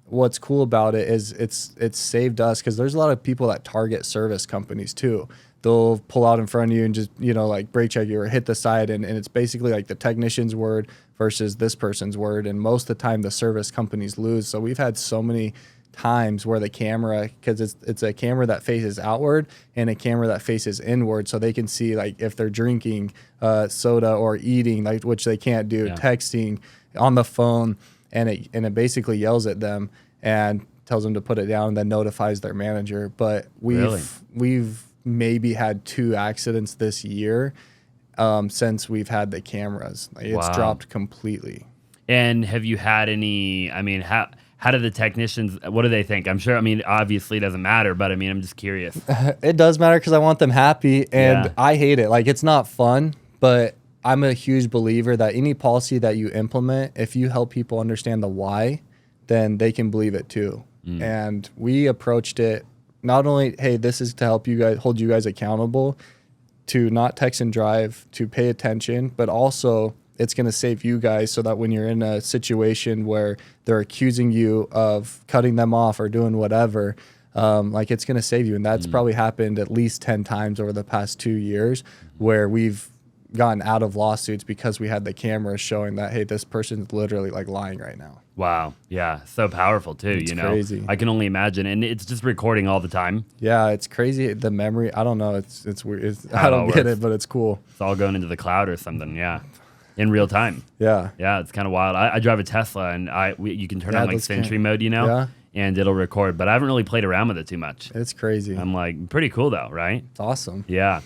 what's cool about it is it's saved us, because there's a lot of people that target service companies too. They'll pull out in front of you and just, like brake check you or hit the side. And it's basically like the technician's word versus this person's word. And most of the time the service companies lose. So we've had so many times where the camera, because it's a camera that faces outward and a camera that faces inward. So they can see like if they're drinking soda or eating, like, which they can't do, texting on the phone. And it basically yells at them and tells them to put it down and then notifies their manager. But we've maybe had 2 accidents this year since we've had the cameras. Like, it's dropped completely. And have you had any, how do the technicians, what do they think? I'm sure, obviously it doesn't matter, but I'm just curious. It does matter, because I want them happy, and I hate it. Like, it's not fun, but I'm a huge believer that any policy that you implement, if you help people understand the why, then they can believe it too. And we approached it not only, hey, this is to help you guys, hold you guys accountable, to not text and drive, to pay attention, but also it's going to save you guys, so that when you're in a situation where they're accusing you of cutting them off or doing whatever, like, it's going to save you. And that's probably happened at least 10 times over the past 2 years, where we've gotten out of lawsuits because we had the cameras showing that, hey, this person's literally like lying right now. Wow. Yeah. So powerful too. It's crazy. I can only imagine. And it's just recording all the time. Yeah. It's crazy. The memory, I don't know. It's weird. I don't get it, but it's cool. It's all going into the cloud or something. Yeah. In real time. Yeah. Yeah. It's kind of wild. I drive a Tesla, and you can turn on like Sentry mode, and it'll record, but I haven't really played around with it too much. It's crazy. I'm like, pretty cool though, right? It's awesome. Yeah.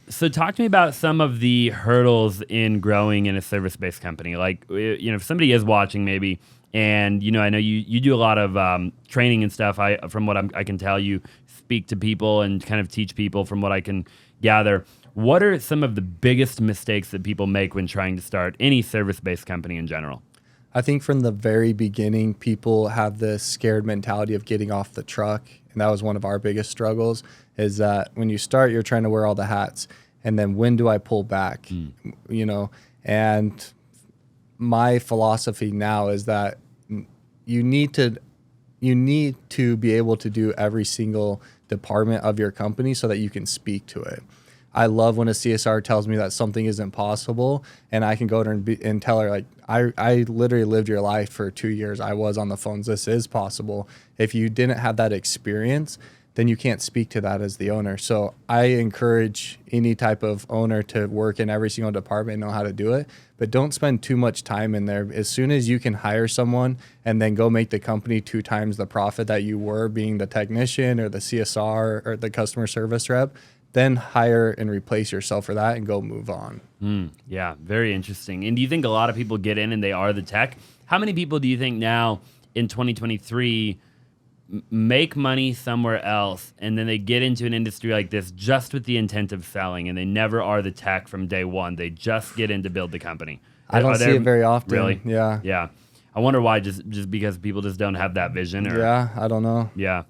So talk to me about some of the hurdles in growing in a service-based company. Like, if somebody is watching maybe, and, I know you do a lot of training and stuff. From what I can tell, you speak to people and kind of teach people from what I can gather. What are some of the biggest mistakes that people make when trying to start any service-based company in general? I think from the very beginning, people have this scared mentality of getting off the truck. And that was one of our biggest struggles, is that when you start, you're trying to wear all the hats. And then when do I pull back? And my philosophy now is that you need to be able to do every single department of your company so that you can speak to it. I love when a CSR tells me that something isn't possible, and I can go to her and tell her, like, I literally lived your life for 2 years. I was on the phones. This is possible. If you didn't have that experience, then you can't speak to that as the owner. So I encourage any type of owner to work in every single department and know how to do it, but don't spend too much time in there. As soon as you can hire someone and then go make the company 2 times the profit that you were being the technician or the CSR or the customer service rep, then hire and replace yourself for that and go move on. Yeah, very interesting. And do you think a lot of people get in and they are the tech? How many people do you think now in 2023 make money somewhere else and then they get into an industry like this just with the intent of selling, and they never are the tech from day one? They just get in to build the company. I don't see it very often. Really? Yeah. Yeah. I wonder why, just because people just don't have that vision? Or, yeah, I don't know. Yeah.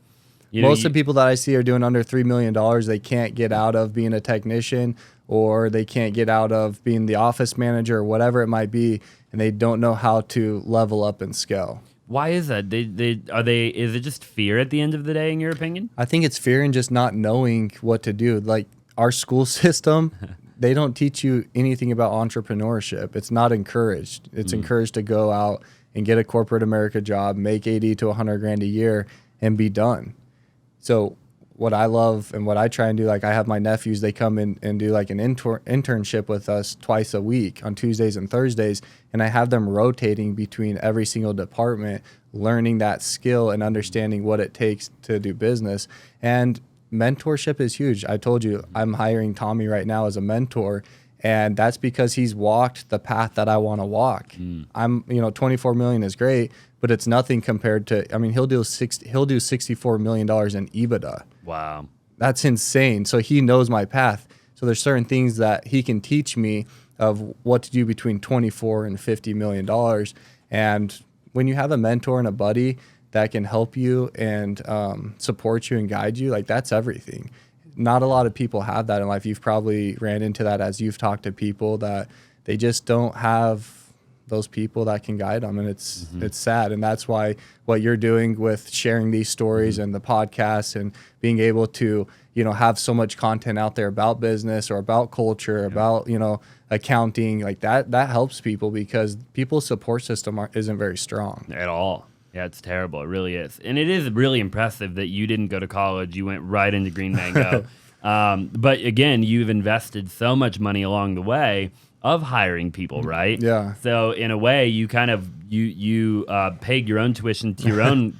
Most of the people that I see are doing under $3 million. They can't get out of being a technician, or they can't get out of being the office manager or whatever it might be, and they don't know how to level up and scale. Why is that? Is it just fear at the end of the day, in your opinion? I think it's fear and just not knowing what to do. Like our school system, they don't teach you anything about entrepreneurship. It's not encouraged. It's encouraged to go out and get a corporate America job, make 80 to 100 grand a year, and be done. So what I love and what I try and do, like I have my nephews, they come in and do like an internship with us twice a week on Tuesdays and Thursdays. And I have them rotating between every single department, learning that skill and understanding what it takes to do business. And mentorship is huge. I told you I'm hiring Tommy right now as a mentor. And that's because he's walked the path that I want to walk. I'm, 24 million is great, but it's nothing compared to, he'll do $64 million in EBITDA. Wow. That's insane. So he knows my path. So there's certain things that he can teach me of what to do between 24 and $50 million. And when you have a mentor and a buddy that can help you and support you and guide you, like that's everything. Not a lot of people have that in life. You've probably ran into that as you've talked to people that they just don't have those people that can guide them, and it's sad. And that's why what you're doing with sharing these stories and the podcast and being able to have so much content out there about business or about culture, about accounting, like that helps people, because people's support system isn't very strong at all. Yeah, it's terrible. It really is. And it is really impressive that you didn't go to college. You went right into Green Mango. But again, you've invested so much money along the way of hiring people, right? Yeah. So in a way, you kind of you paid your own tuition to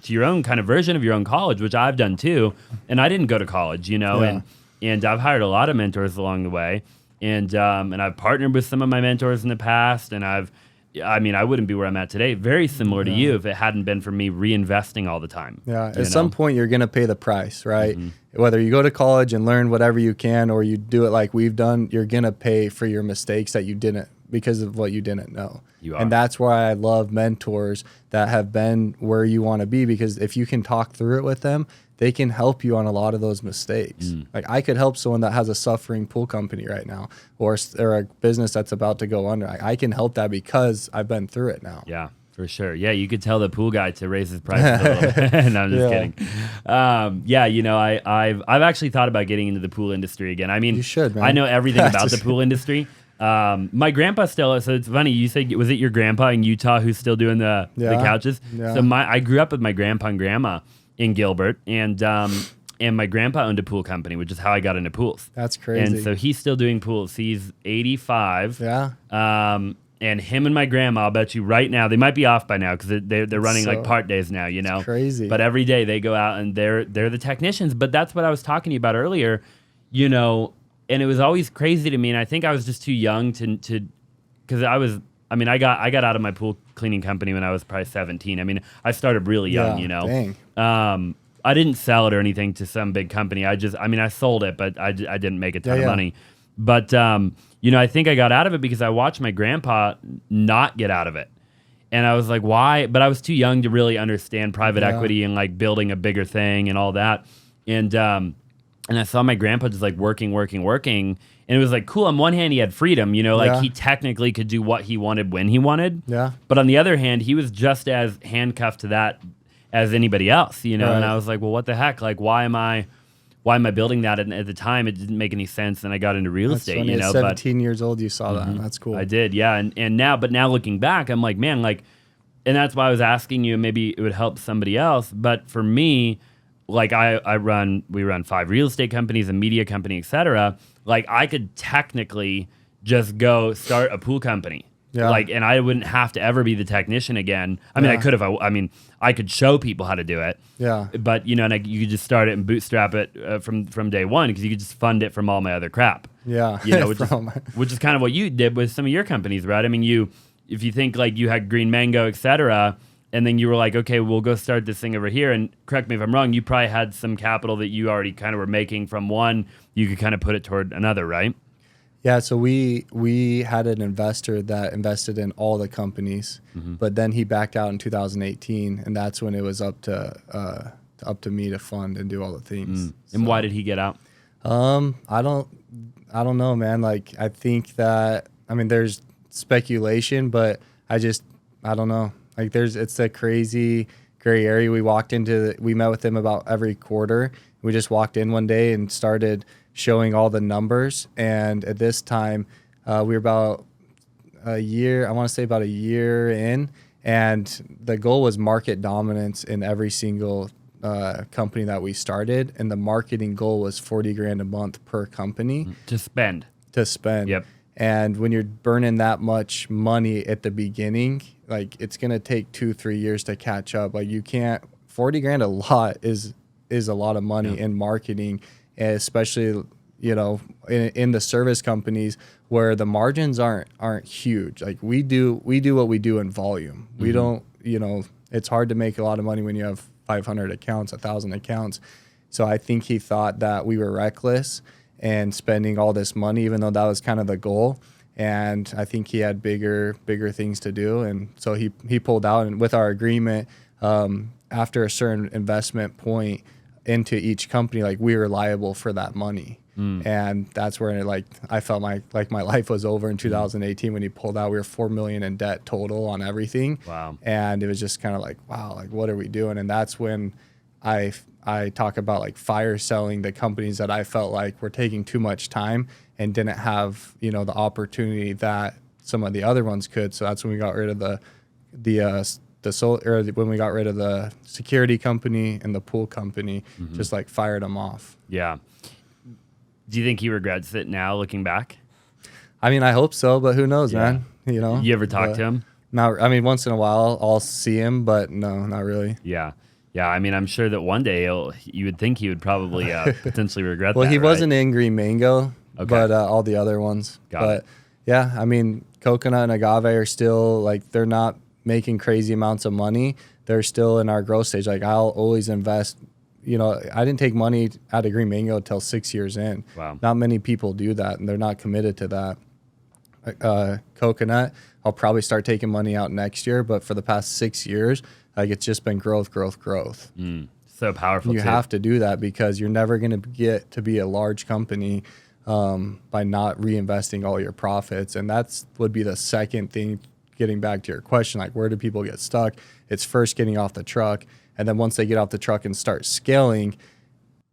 your own kind of version of your own college, which I've done too. And I didn't go to college, and I've hired a lot of mentors along the way, and I've partnered with some of my mentors in the past, and I wouldn't be where I'm at today. Very similar to you if it hadn't been for me reinvesting all the time. Yeah. At some point, you're going to pay the price, right? Whether you go to college and learn whatever you can, or you do it like we've done, you're going to pay for your mistakes that you didn't, because of what you didn't know. You are. And that's why I love mentors that have been where you want to be, because if you can talk through it with them, they can help you on a lot of those mistakes. Like I could help someone that has a suffering pool company right now, or a business that's about to go under. I can help that because I've been through it now. Yeah, for sure. Yeah, you could tell the pool guy to raise his prices a little bit. No, I'm just kidding. I've actually thought about getting into the pool industry again. You should, man. I know everything about the pool industry. My grandpa still, so it's funny, you say, was it your grandpa in Utah who's still doing the couches? Yeah. So I grew up with my grandpa and grandma in Gilbert, and my grandpa owned a pool company, which is how I got into pools. That's crazy. And so he's still doing pools. He's 85. Yeah. And him and my grandma, I'll bet you right now, they might be off by now because they're running like part days now, It's crazy. But every day they go out and they're the technicians. But that's what I was talking to you about earlier, and it was always crazy to me. And I think I was just too young to because I got out of my pool cleaning company when I was probably 17. I started really young, Dang. I didn't sell it or anything to some big company. I sold it, but I didn't make a ton of money. But, I think I got out of it because I watched my grandpa not get out of it. And I was like, why? But I was too young to really understand private equity and like building a bigger thing and all that. And I saw my grandpa just like working. And it was like cool. On one hand, he had freedom, like Yeah. he technically could do what he wanted when he wanted. Yeah. But on the other hand, he was just as handcuffed to that as anybody else, And Right. I was like, well, what the heck? Like, why am I building that? And at the time, it didn't make any sense. And I got into real That's estate, funny. At But 17 years old, you saw that. That's cool. I did, yeah. And now looking back, I'm like, man, like, and that's why I was asking you. Maybe it would help somebody else. But for me, like we run 5 real estate companies, a media company, etc. Like I could technically just go start a pool company. Yeah. Like, and I wouldn't have to ever be the technician again. I mean, I could if I could show people how to do it. Yeah. But and you could just start it and bootstrap it from day one because you could just fund it from all my other crap. Yeah. Which is kind of what you did with some of your companies, right? I mean, if you think like you had Green Mango, etc., and then you were like, okay, we'll go start this thing over here. And correct me if I'm wrong, you probably had some capital that you already kind of were making from one. You could kind of put it toward another, right? Yeah, so we had an investor that invested in all the companies, but then he backed out in 2018, and that's when it was up to me to fund and do all the things. And why did he get out? I don't know, man. Like I think that there's speculation, but I don't know. Like it's a crazy gray area. We met with him about every quarter. We just walked in one day and started showing all the numbers. And at this time, we were about a year in. And the goal was market dominance in every single company that we started. And the marketing goal was $40,000 a month per company. To spend. Yep. And when you're burning that much money at the beginning, like it's going to take 2-3 years to catch up. Like you can't, $40,000 a lot is a lot of money in marketing, especially, in the service companies where the margins aren't huge. Like we do what we do in volume. We don't, it's hard to make a lot of money when you have 500 accounts, 1,000 accounts. So I think he thought that we were reckless and spending all this money, even though that was kind of the goal. And I think he had bigger things to do. And so he pulled out. And with our agreement, after a certain investment point into each company, like we were liable for that money. And that's where I felt my life was over in 2018 when he pulled out. We were $4 million in debt total on everything. Wow. And it was just kind of like, wow, like what are we doing? And that's when I talk about like fire selling the companies that I felt like were taking too much time and didn't have, the opportunity that some of the other ones could. So that's when we got rid of when we got rid of the security company and the pool company, just like fired them off. Yeah. Do you think he regrets it now looking back? I hope so, but who knows, man? You ever talk to him? No, once in a while I'll see him, but no, not really. Yeah. Yeah, I'm sure that one day you would think he would probably potentially regret that. Well, he right? wasn't in Green Mango, but all the other ones. Got it. Yeah, coconut and agave are still like they're not making crazy amounts of money. They're still in our growth stage. Like I'll always invest. I didn't take money out of Green Mango until 6 years in. Wow. Not many people do that, and they're not committed to that. Coconut, I'll probably start taking money out next year, but for the past 6 years, like it's just been growth. So powerful. You have to do that because you're never going to get to be a large company by not reinvesting all your profits. And that's would be the second thing, getting back to your question, like where do people get stuck? It's first getting off the truck. And then once they get off the truck and start scaling.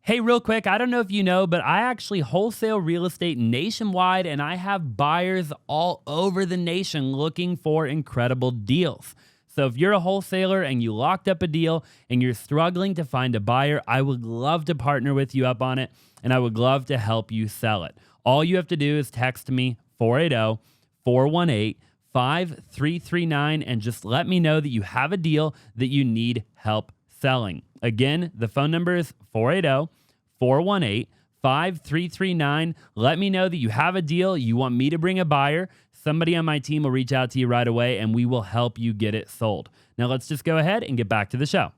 Hey, real quick, I don't know if you know, but I actually wholesale real estate nationwide, and I have buyers all over the nation looking for incredible deals. So if you're a wholesaler and you locked up a deal and you're struggling to find a buyer, I would love to partner with you up on it, and I would love to help you sell it. All you have to do is text me 480-418-5339 and just let me know that you have a deal that you need help selling. Again, the phone number is 480-418-5339. Let me know that you have a deal, you want me to bring a buyer. Somebody on my team will reach out to you right away and we will help you get it sold. Now let's just go ahead and get back to the show.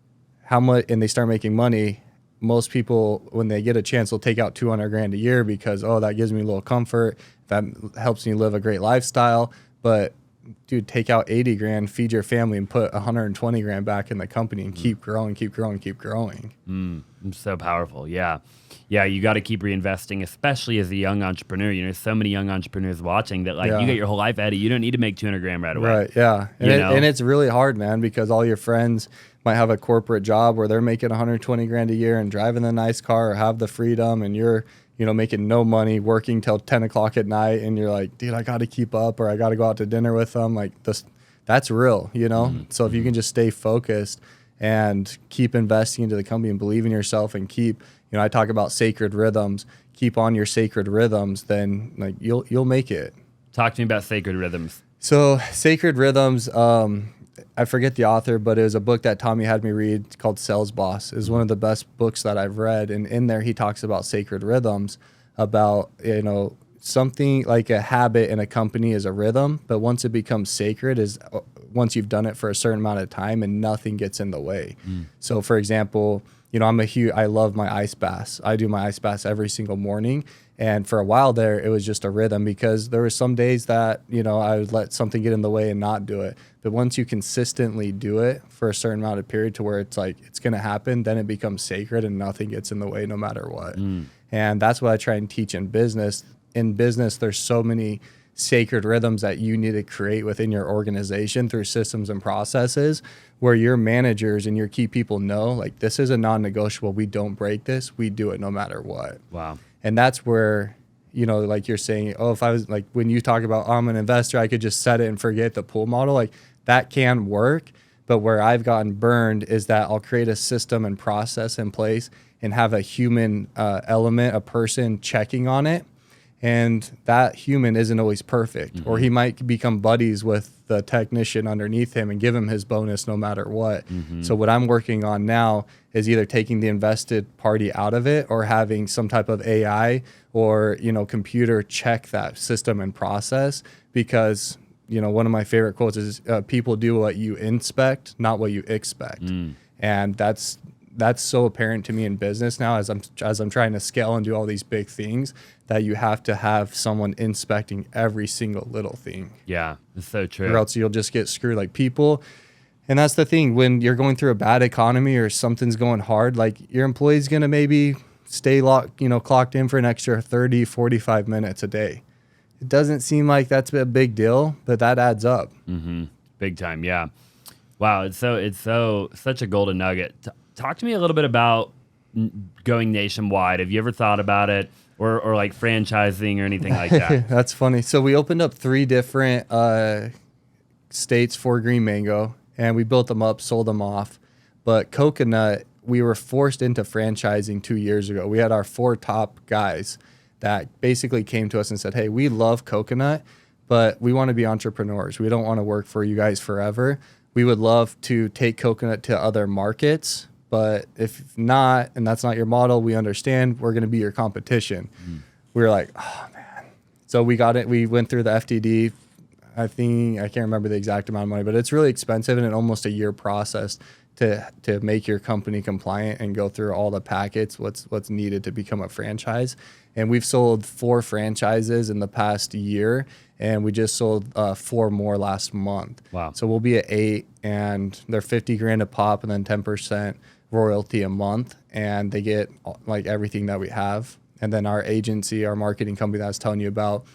How much, and they start making money. Most people, when they get a chance, will take out $200,000 a year because, that gives me a little comfort. That helps me live a great lifestyle. But dude, take out 80 grand, feed your family, and put 120 grand back in the company and keep growing, keep growing, keep growing. So powerful. Yeah. Yeah, you got to keep reinvesting, especially as a young entrepreneur. You know, there's so many young entrepreneurs watching that, like, you got your whole life ahead of you. You don't need to make 200 grand right away. Right, yeah. And it's really hard, man, because all your friends might have a corporate job where they're making 120 grand a year and driving the nice car or have the freedom, and you're, you know, making no money, working till 10 o'clock at night, and you're like, dude, I got to keep up, or I got to go out to dinner with them. Like, that's real, you know? So if you can just stay focused and keep investing into the company and believe in yourself and keep, you know, I talk about sacred rhythms, keep on your sacred rhythms, then like you'll make it. Talk to me about sacred rhythms. So sacred rhythms, I forget the author, but it was a book that Tommy had me read called Sales Boss. It was one of the best books that I've read. And in there, he talks about sacred rhythms, about, you know, something like a habit in a company is a rhythm, but once it becomes sacred is once you've done it for a certain amount of time and nothing gets in the way. So for example, you know, I love my ice baths. I do my ice baths every single morning. And for a while there, it was just a rhythm because there were some days that, you know, I would let something get in the way and not do it. But once you consistently do it for a certain amount of period to where it's like, it's going to happen, then it becomes sacred and nothing gets in the way no matter what. And that's what I try and teach in business. In business, there's so many sacred rhythms that you need to create within your organization through systems and processes where your managers and your key people know, like, this is a non-negotiable. We don't break this. We do it no matter what. Wow. And that's where, you know, like you're saying, oh, if I was like, when you talk about, oh, I'm an investor, I could just set it and forget the pool model. Like, that can work. But where I've gotten burned is that I'll create a system and process in place and have a human element, a person checking on it. And that human isn't always perfect, or he might become buddies with the technician underneath him and give him his bonus no matter what. So what I'm working on now is either taking the invested party out of it or having some type of AI or, you know, computer check that system and process, because, you know, one of my favorite quotes is people do what you inspect, not what you expect. And that's so apparent to me in business now as I'm trying to scale and do all these big things, that you have to have someone inspecting every single little thing. Yeah, it's so true. Or else you'll just get screwed. Like, people, and that's the thing, when you're going through a bad economy or something's going hard, like, your employee's going to maybe stay clocked in for an extra 30, 45 minutes a day. It doesn't seem like that's a big deal, but that adds up. Big time, yeah. Wow, it's such a golden nugget. Talk to me a little bit about going nationwide. Have you ever thought about it, or like franchising or anything like that? That's funny. So we opened up 3 different states for Green Mango, and we built them up, sold them off. But coconut, we were forced into franchising 2 years ago. We had our 4 top guys that basically came to us and said, hey, we love coconut, but we want to be entrepreneurs. We don't want to work for you guys forever. We would love to take coconut to other markets, but if not, and that's not your model, we understand. We're going to be your competition. We were like, oh, man. So we got it. We went through the FTD. I can't remember the exact amount of money, but it's really expensive and almost a year process to make your company compliant and go through all the packets, what's needed to become a franchise. And we've sold 4 franchises in the past year, and we just sold 4 more last month. Wow. So we'll be at 8, and they're 50 grand a pop and then 10% royalty a month, and they get like everything that we have. And then our agency, our marketing company that I was telling you about,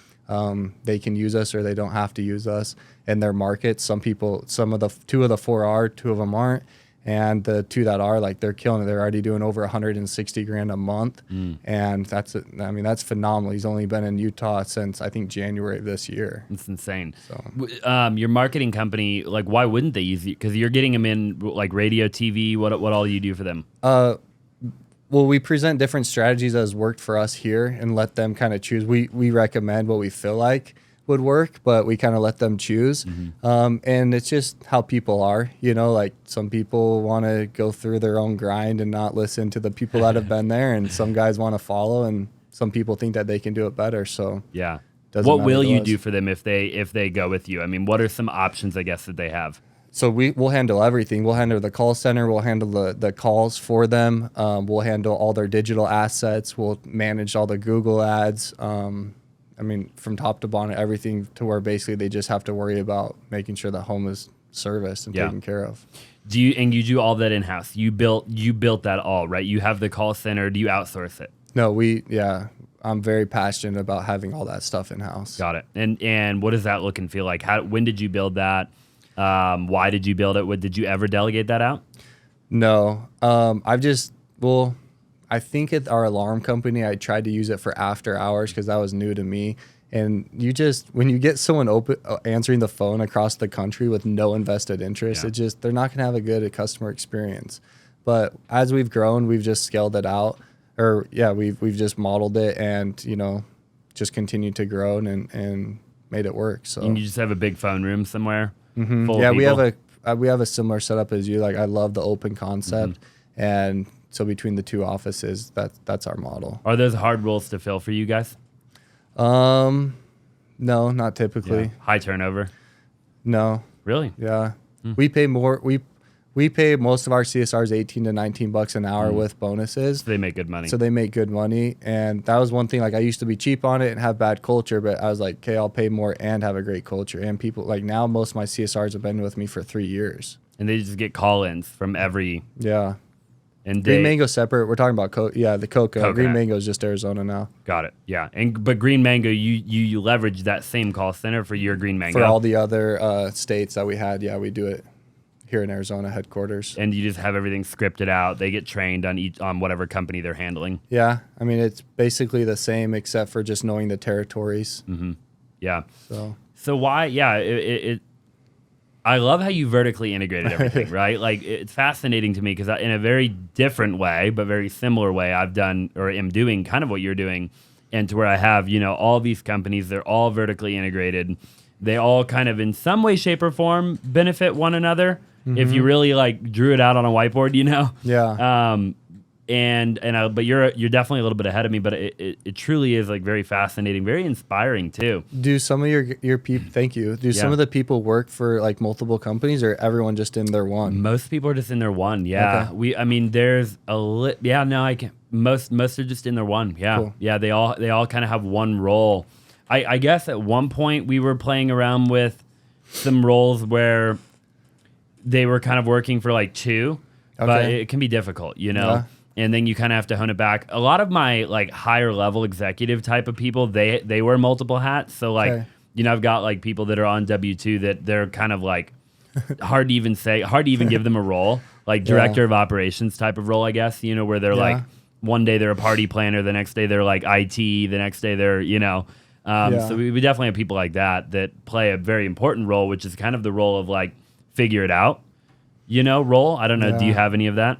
they can use us or they don't have to use us in their markets. Some people, 2 of the 4 are, 2 of them aren't. And the 2 that are, like, they're killing it. They're already doing over 160 grand a month. And that's phenomenal. He's only been in Utah since, I think, January of this year. It's insane. So. Your marketing company, like, why wouldn't they use you? Because you're getting them in, like, radio, TV. What all do you do for them? Well, we present different strategies that has worked for us here and let them kind of choose. We recommend what we feel like would work, but we kind of let them choose. And it's just how people are, you know, like, some people want to go through their own grind and not listen to the people that have been there, and some guys want to follow, and some people think that they can do it better. So yeah, what will you do for them if they go with you? I mean, what are some options, I guess, that they have? So we'll handle everything. We'll handle the call center. We'll handle the calls for them. We'll handle all their digital assets. We'll manage all the Google ads. I mean, from top to bottom, everything to where basically they just have to worry about making sure the home is serviced and taken care of. You do all that in house? You built that all, right? You have the call center. Do you outsource it? No, I'm very passionate about having all that stuff in house. Got it. And what does that look and feel like? When did you build that? Why did you build it? Did you ever delegate that out? No, I think at our alarm company, I tried to use it for after hours because that was new to me. And when you get someone answering the phone across the country with no invested interest, they're not going to have a good customer experience. But as we've grown, we've just scaled it out, we've just modeled it and, just continued to grow and made it work. So and you just have a big phone room somewhere. Mm-hmm. Full of people? we have a similar setup as you. Like, I love the open concept, and so between the two offices, that's our model. Are those hard roles to fill for you guys? No, not typically. Yeah. High turnover? No. Really? Yeah. We pay more. We pay most of our CSRs $18 to $19 an hour with bonuses. So they make good money. And that was one thing. Like, I used to be cheap on it and have bad culture, but I was like, okay, I'll pay more and have a great culture. And people, like, now most of my CSRs have been with me for 3 years. And they just get call-ins from every... Yeah. And Green Mango separate. We're talking about the cocoa. Green Mango is just Arizona now. Got it. Yeah. But Green Mango, you leverage that same call center for your Green Mango. For all the other states that we had, we do it here in Arizona headquarters. And you just have everything scripted out. They get trained on whatever company they're handling. Yeah. I mean, it's basically the same except for just knowing the territories. Mm-hmm. Yeah. So why? Yeah. I love how you vertically integrated everything, right? Like, it's fascinating to me because in a very different way, but very similar way, I've done or am doing kind of what you're doing, and to where I have, all these companies, they're all vertically integrated. They all kind of in some way, shape, or form benefit one another. Mm-hmm. If you really like drew it out on a whiteboard, Yeah. But you're definitely a little bit ahead of me, but it truly is like very fascinating, very inspiring too. Do some of your people? Thank you. Do some of the people work for like multiple companies, or everyone just in their one? Most people are just in their one. Yeah. Okay. There's I can. Most are just in their one. Yeah. Cool. Yeah. They all kind of have one role. I guess at one point we were playing around with some roles where they were kind of working for like two, but it can be difficult, Yeah. And then you kind of have to hone it back. A lot of my like higher level executive type of people, they wear multiple hats. So like, I've got like people that are on W-2 that they're kind of like hard to even give them a role, like director of operations type of role, I guess, where they're like, one day they're a party planner, the next day they're like IT, the next day they're, so we definitely have people like that play a very important role, which is kind of the role of like figure it out, role. I don't know. Do you have any of that?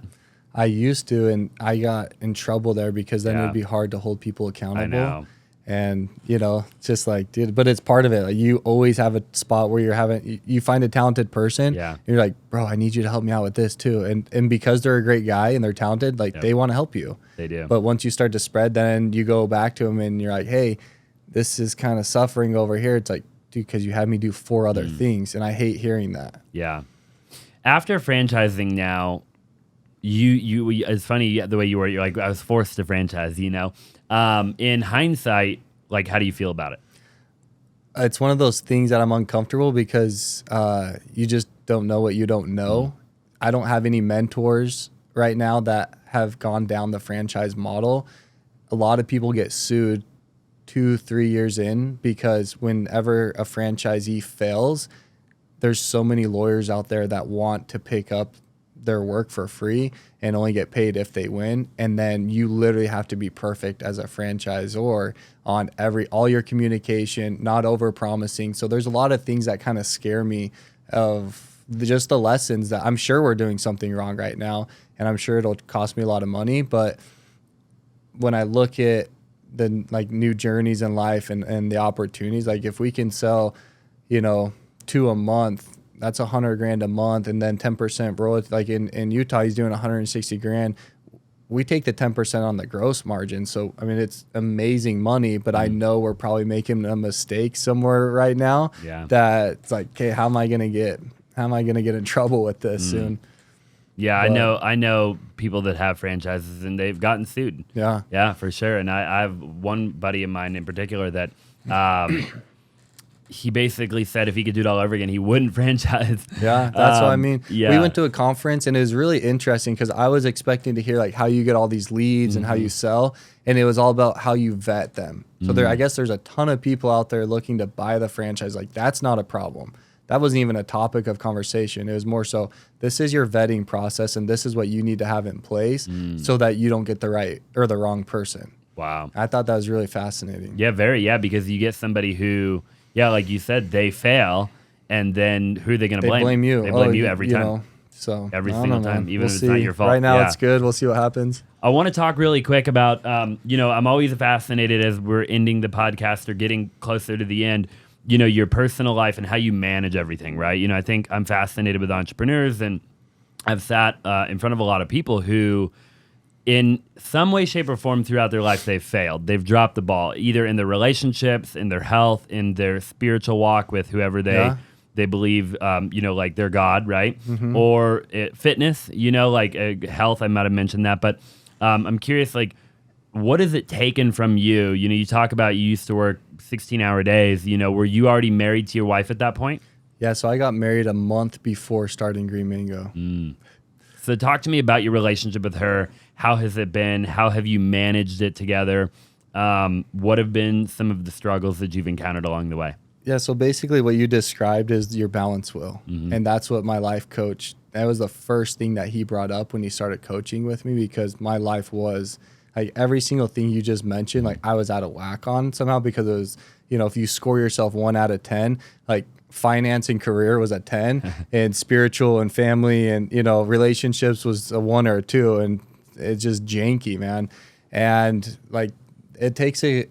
I used to, and I got in trouble there because then it would be hard to hold people accountable. I know. And, it's just like, dude, but it's part of it. Like, you always have a spot where you find a talented person. And you're like, bro, I need you to help me out with this too. And because they're a great guy and they're talented, like they want to help you. They do. But once you start to spread, then you go back to them and you're like, hey, this is kind of suffering over here. It's like, dude, because you had me do 4 other things. And I hate hearing that. Yeah. After franchising now, you it's funny the way you were. You're like, I was forced to franchise. In hindsight, like, how do you feel about it? It's one of those things that I'm uncomfortable because you just don't know what you don't know. I don't have any mentors right now that have gone down the franchise model. A lot of people get sued 2-3 years in because whenever a franchisee fails, there's so many lawyers out there that want to pick up their work for free and only get paid if they win. And then you literally have to be perfect as a franchisor on all your communication, not over promising. So there's a lot of things that kind of scare me of just the lessons that I'm sure we're doing something wrong right now. And I'm sure it'll cost me a lot of money. But when I look at the like new journeys in life and the opportunities, like if we can sell, 2 a month, that's $100,000 a month, and then 10% royalty. Like in Utah, he's doing $160,000. We take the 10% on the gross margin. So I mean, it's amazing money, but I know we're probably making a mistake somewhere right now. Yeah. That's like, okay, how am I gonna get in trouble with this soon? Yeah, I know people that have franchises and they've gotten sued. Yeah. Yeah, for sure. And I have one buddy of mine in particular that he basically said if he could do it all over again, he wouldn't franchise. Yeah, that's what I mean. Yeah. We went to a conference, and it was really interesting because I was expecting to hear like how you get all these leads and how you sell, and it was all about how you vet them. So I guess there's a ton of people out there looking to buy the franchise. Like that's not a problem. That wasn't even a topic of conversation. It was more so, this is your vetting process, and this is what you need to have in place so that you don't get the right or the wrong person. Wow. I thought that was really fascinating. Yeah, because you get somebody who, like you said, they fail, and then who are they going to blame? They blame you. They blame you every time. So every I single don't know, time, man. even We'll if see. it's not your fault. Right now Yeah. it's good. We'll see what happens. I want to talk really quick about, I'm always fascinated as we're ending the podcast or getting closer to the end, your personal life and how you manage everything, right? I think I'm fascinated with entrepreneurs, and I've sat in front of a lot of people who, in some way, shape, or form throughout their life, they've failed. They've dropped the ball, either in their relationships, in their health, in their spiritual walk with whoever they believe, like their God, right? Or fitness, like health. I might have mentioned that, but I'm curious, like, what has it taken from you? You talk about you used to work 16-hour days. Were you already married to your wife at that point? Yeah, so I got married a month before starting Green Mango. So talk to me about your relationship with her. How has it been? How have you managed it together? What have been some of the struggles that you've encountered along the way? Yeah, so basically what you described is your balance wheel. And that's what my life coach, that was the first thing that he brought up when he started coaching with me, because my life was like every single thing you just mentioned, like I was out of whack on somehow, because it was, if you score yourself 1 out of 10, like finance and career was a 10 and spiritual and family and, relationships was a 1 or a 2. And it's just janky, man. And like, it takes a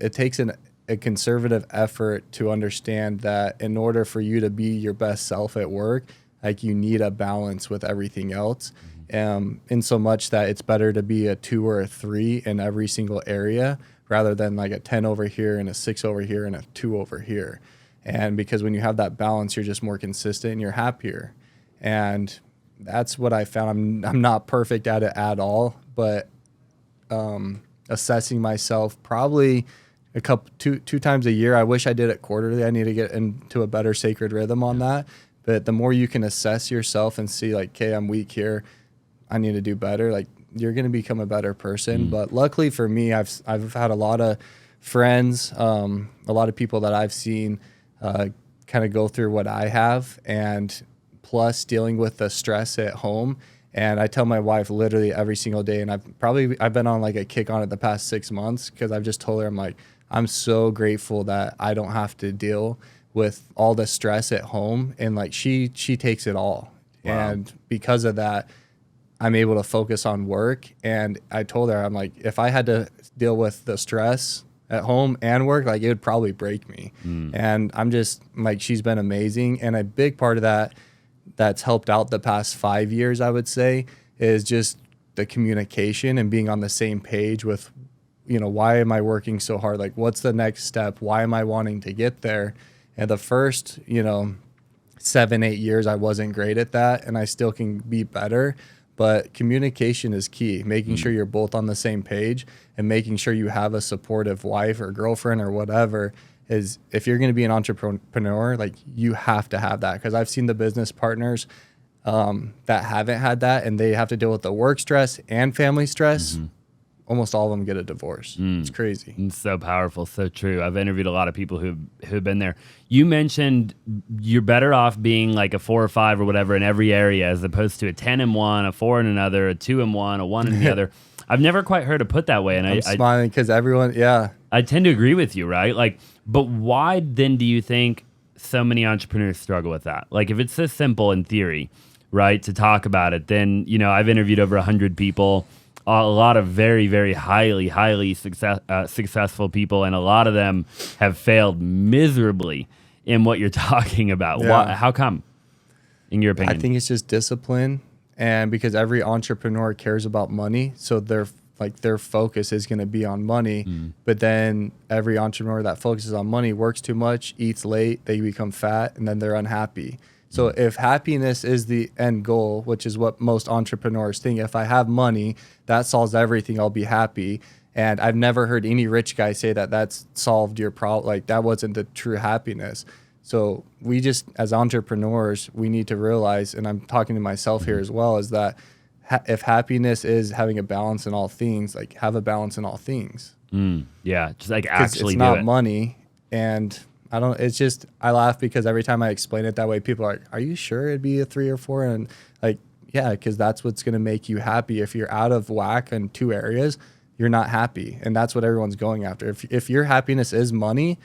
conservative effort to understand that in order for you to be your best self at work, like you need a balance with everything else. In so much that it's better to be a 2 or a 3 in every single area rather than like a 10 over here and a 6 over here and a 2 over here. And because when you have that balance, you're just more consistent and you're happier. And that's what I found. I'm not perfect at it at all, but assessing myself probably two times a year. I wish I did it quarterly. I need to get into a better sacred rhythm on that. But the more you can assess yourself and see like, okay, I'm weak here, I need to do better, like you're going to become a better person. But luckily for me, I've had a lot of friends, a lot of people that I've seen kind of go through what I have, and plus dealing with the stress at home. And I tell my wife literally every single day, and I've been on like a kick on it the past 6 months, because I've just told her, I'm like, I'm so grateful that I don't have to deal with all the stress at home. And like she takes it all. Wow. And because of that, I'm able to focus on work. And I told her, I'm like, if I had to deal with the stress at home and work, like it would probably break me. And I'm just like, she's been amazing. And a big part of that's helped out the past 5 years, I would say, is just the communication and being on the same page with, why am I working so hard? Like, what's the next step? Why am I wanting to get there? And the first, 7-8 years, I wasn't great at that, and I still can be better. But communication is key, making sure you're both on the same page and making sure you have a supportive wife or girlfriend or whatever. Is if you're going to be an entrepreneur, like you have to have that. Because I've seen the business partners that haven't had that, and they have to deal with the work stress and family stress. Almost all of them get a divorce. It's crazy. It's so powerful, so true. I've interviewed a lot of people who've been there. You mentioned you're better off being like a 4 or 5 or whatever in every area, as opposed to a 10 in one, a 4 in another, a 2 in one, a 1 in the other. I've never quite heard it put that way, and I'm smiling because everyone, yeah. I tend to agree with you, right? Like, but why then do you think so many entrepreneurs struggle with that? Like, if it's so simple in theory, right, to talk about it, then I've interviewed over 100 people. A lot of very, very highly successful people, and a lot of them have failed miserably in what you're talking about. Yeah. How come, in your opinion? I think it's just discipline, and because every entrepreneur cares about money, so their focus is going to be on money. But then every entrepreneur that focuses on money works too much, eats late, they become fat, and then they're unhappy. So if happiness is the end goal, which is what most entrepreneurs think, if I have money, that solves everything, I'll be happy. And I've never heard any rich guy say that that's solved your problem. Like that wasn't the true happiness. So we just, as entrepreneurs, we need to realize, and I'm talking to myself here as well, is that if happiness is having a balance in all things, like have a balance in all things. Yeah, just like actually it's do not it. money. And it's just, I laugh because every time I explain it that way, people are like, are you sure it'd be a 3 or 4? And like, yeah, because that's what's going to make you happy. If you're out of whack in 2 areas, you're not happy. And that's what everyone's going after. If your happiness is money,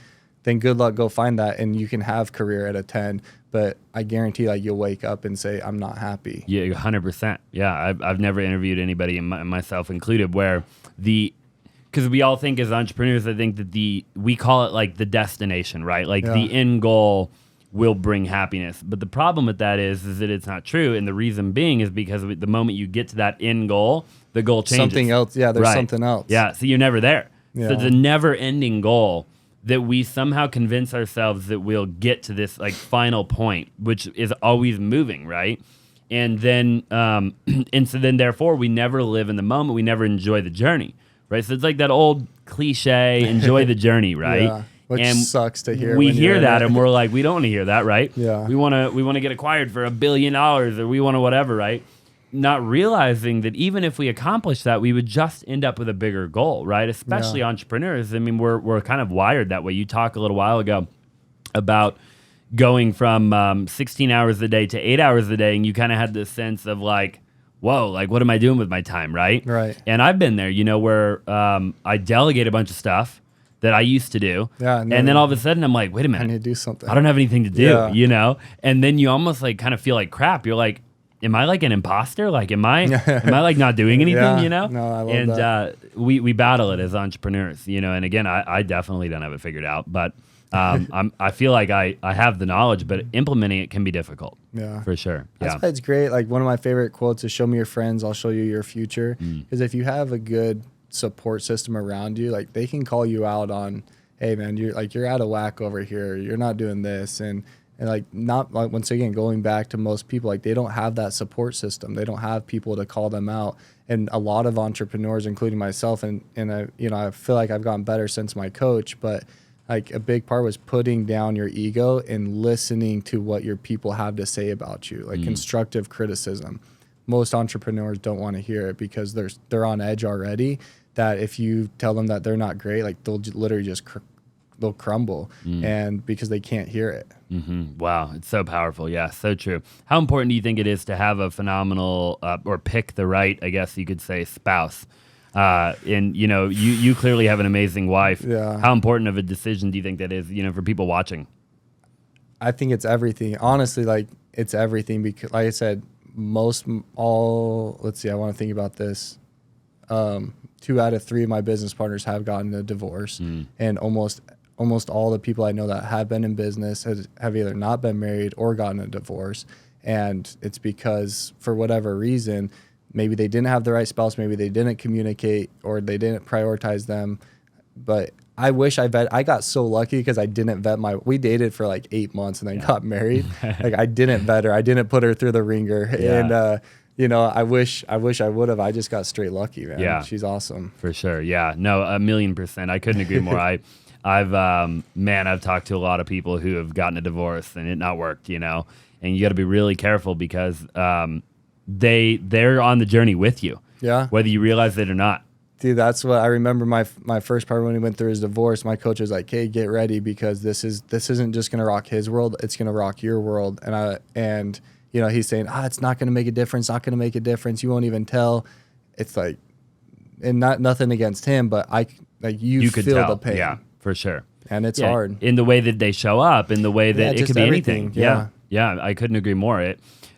then good luck, go find that, and you can have career at a 10. But I guarantee, like, you'll wake up and say, I'm not happy. Yeah, 100%. Yeah, I've never interviewed anybody, myself included, where because we all think as entrepreneurs, I think that we call it like the destination, right? Like the end goal will bring happiness. But the problem with that is that it's not true. And the reason being is because the moment you get to that end goal, the goal changes. Something else. Yeah, there's something else. Yeah, so you're never there. Yeah. So it's a never-ending goal that we somehow convince ourselves that we'll get to this like final point, which is always moving, right? And then, and so then therefore we never live in the moment. We never enjoy the journey, right? So it's like that old cliche, enjoy the journey, right? Yeah, which sucks to hear. We hear that and we're like, we don't want to hear that, right? Yeah. We want to get acquired for $1 billion or we want to whatever, right? Not realizing that even if we accomplish that, we would just end up with a bigger goal, right? Especially entrepreneurs. I mean, we're kind of wired that way. You talked a little while ago about going from 16 hours a day to 8 hours a day, and you kind of had this sense of like, whoa, like what am I doing with my time, right? Right. And I've been there, where I delegate a bunch of stuff that I used to do. Yeah. And then all of a sudden I'm like, wait a minute. I need to do something. I don't have anything to do, And then you almost like kind of feel like crap. You're like, am I like an imposter? Like, am I like not doing anything, No, I love and that. We battle it as entrepreneurs, and again, I definitely don't have it figured out, but I feel like I have the knowledge, but implementing it can be difficult. Yeah. For sure. That's why it's great. Like one of my favorite quotes is show me your friends, I'll show you your future. Because if you have a good support system around you, like they can call you out on, hey man, you're out of whack over here. You're not doing this. And like not like once again going back to most people, like they don't have that support system. They don't have people to call them out. And a lot of entrepreneurs, including myself, and I feel like I've gotten better since my coach, but like a big part was putting down your ego and listening to what your people have to say about you, like constructive criticism. Most entrepreneurs don't want to hear it because they're on edge already. That if you tell them that they're not great, like they'll literally just they'll crumble, and because they can't hear it. Wow, it's so powerful. Yeah, so true. How important do you think it is to have a phenomenal or pick the right, I guess you could say, spouse? And you clearly have an amazing wife. Yeah. How important of a decision do you think that is, for people watching? I think it's everything. Honestly, like it's everything because, like I said, let's see, I want to think about this. 2 out of 3 of my business partners have gotten a divorce, and almost all the people I know that have been in business have either not been married or gotten a divorce. And it's because for whatever reason, maybe they didn't have the right spouse, maybe they didn't communicate or they didn't prioritize them. But I wish I got so lucky because I didn't vet we dated for like 8 months and then got married. Like I didn't vet her. I didn't put her through the ringer. Yeah. And, I wish I would have. I just got straight lucky, man. Yeah. She's awesome. For sure. Yeah. No, 1,000,000%. I couldn't agree more. I've talked to a lot of people who have gotten a divorce and it not worked, and you got to be really careful because they're on the journey with you. Yeah. Whether you realize it or not. Dude, that's what I remember my first part when he went through his divorce. My coach was like, hey, get ready because this isn't just going to rock his world. It's going to rock your world. And he's saying, it's not going to make a difference, not going to make a difference. You won't even tell. It's like, and nothing against him, but you could feel tell. the pain. Yeah, for sure. And it's hard. In the way that they show up, in the way that it could be anything. Yeah. Yeah, I couldn't agree more.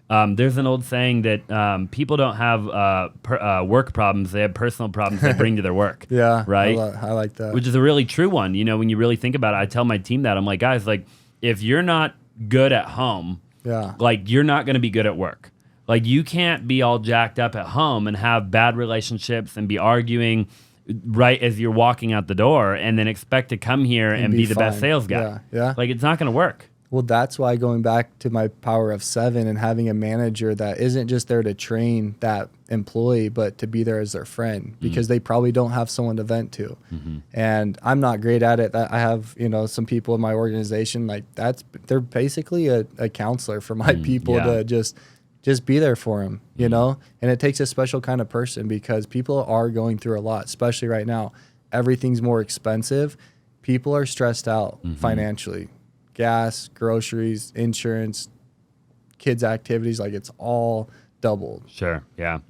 There's an old saying that people don't have work problems; they have personal problems they bring to their work. Yeah, right. I like that. Which is a really true one. When you really think about it, I tell my team that I'm like, guys, like if you're not good at home, like you're not going to be good at work. Like you can't be all jacked up at home and have bad relationships and be arguing right as you're walking out the door and then expect to come here and be the best sales guy. Yeah. Like it's not going to work. Well, that's why going back to my power of 7 and having a manager that isn't just there to train that employee, but to be there as their friend, because they probably don't have someone to vent to. And I'm not great at it. I have, some people in my organization, like they're basically a counselor for my people to just be there for them, and it takes a special kind of person, because people are going through a lot, especially right now. Everything's more expensive. People are stressed out financially. Gas, groceries, insurance, kids' activities, like it's all doubled. Sure. Yeah.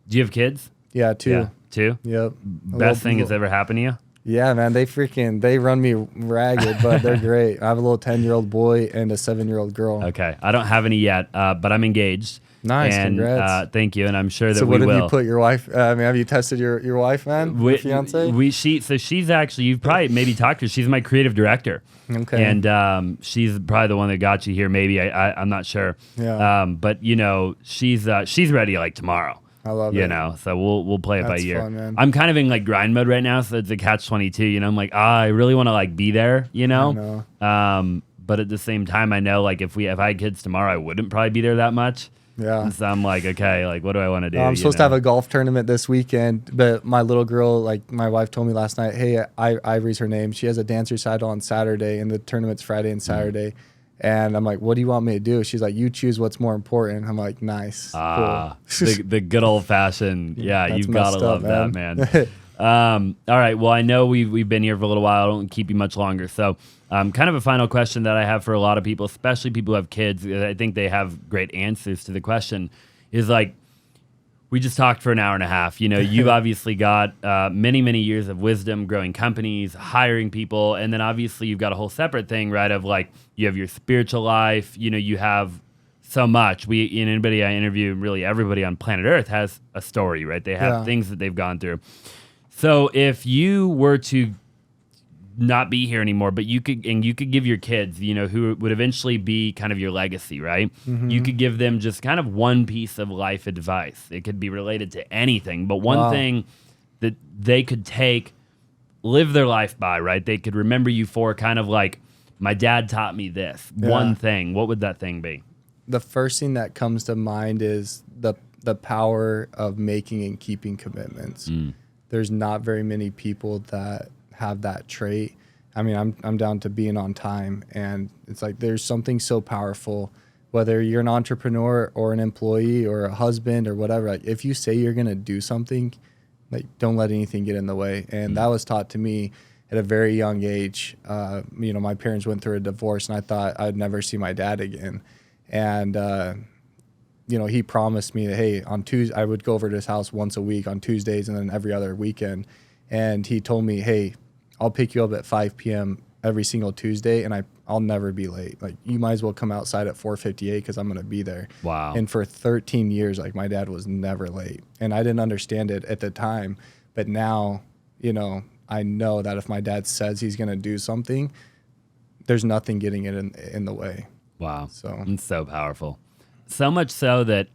Do you have kids? Yeah, 2. Yeah. 2? Yep. Best thing that's ever happened to you? Yeah, man, they run me ragged, but they're great. I have a little 10-year-old boy and a 7-year-old girl. Okay. I don't have any yet, but I'm engaged. Nice, and, congrats. Thank you, and I'm sure that So we what will. have you put your wife, have you tested your wife, man? Your fiance? She's actually, you've probably maybe talked to her. She's my creative director. Okay. And she's probably the one that got you here, maybe. I'm not sure. Yeah. But, she's ready like tomorrow. I love it. So we'll play it by That's ear. fun, man. I'm kind of in like grind mode right now, so it's a catch-22. I'm like, I really want to like be there, I know. But at the same time, I know like if I had kids tomorrow, I wouldn't probably be there that much. Yeah. And so I'm like, okay, like what do I want to do? I'm supposed to have a golf tournament this weekend, but my little girl, like my wife told me last night, hey, Ivory's her name. She has a dance recital on Saturday, and the tournament's Friday and Saturday. And I'm like, what do you want me to do? She's like, you choose what's more important. I'm like, nice. Cool. the good old fashioned. Yeah, That's you've got to love messed up, that, man. All right. Well, I know we've been here for a little while. I don't keep you much longer. So kind of a final question that I have for a lot of people, especially people who have kids. I think they have great answers to the question is like, we just talked for an hour and a half. You've obviously got many, many years of wisdom, growing companies, hiring people. And then obviously you've got a whole separate thing, right? Of like, you have your spiritual life, you have so much. Anybody I interview, really everybody on planet Earth has a story, right? They have things that they've gone through. So if you were to not be here anymore, but you could give your kids, who would eventually be kind of your legacy, right? You could give them just kind of one piece of life advice. It could be related to anything, but one thing that they could take, live their life by, right? They could remember you for kind of like, my dad taught me this one thing. What would that thing be? The first thing that comes to mind is the power of making and keeping commitments. There's not very many people that have that trait. I mean, I'm down to being on time, and it's like there's something so powerful, whether you're an entrepreneur or an employee or a husband or whatever. Like if you say you're gonna do something, like don't let anything get in the way. And that was taught to me at a very young age. My parents went through a divorce, and I thought I'd never see my dad again. And he promised me that, hey, on Tuesday I would go over to his house once a week on Tuesdays, and then every other weekend. And he told me, hey, I'll pick you up at 5 p.m. every single Tuesday, and I'll never be late. Like, you might as well come outside at 4:58 because I'm going to be there. Wow. And for 13 years, like, my dad was never late. And I didn't understand it at the time. But now, I know that if my dad says he's going to do something, there's nothing getting it in the way. Wow. So it's so powerful. So much so that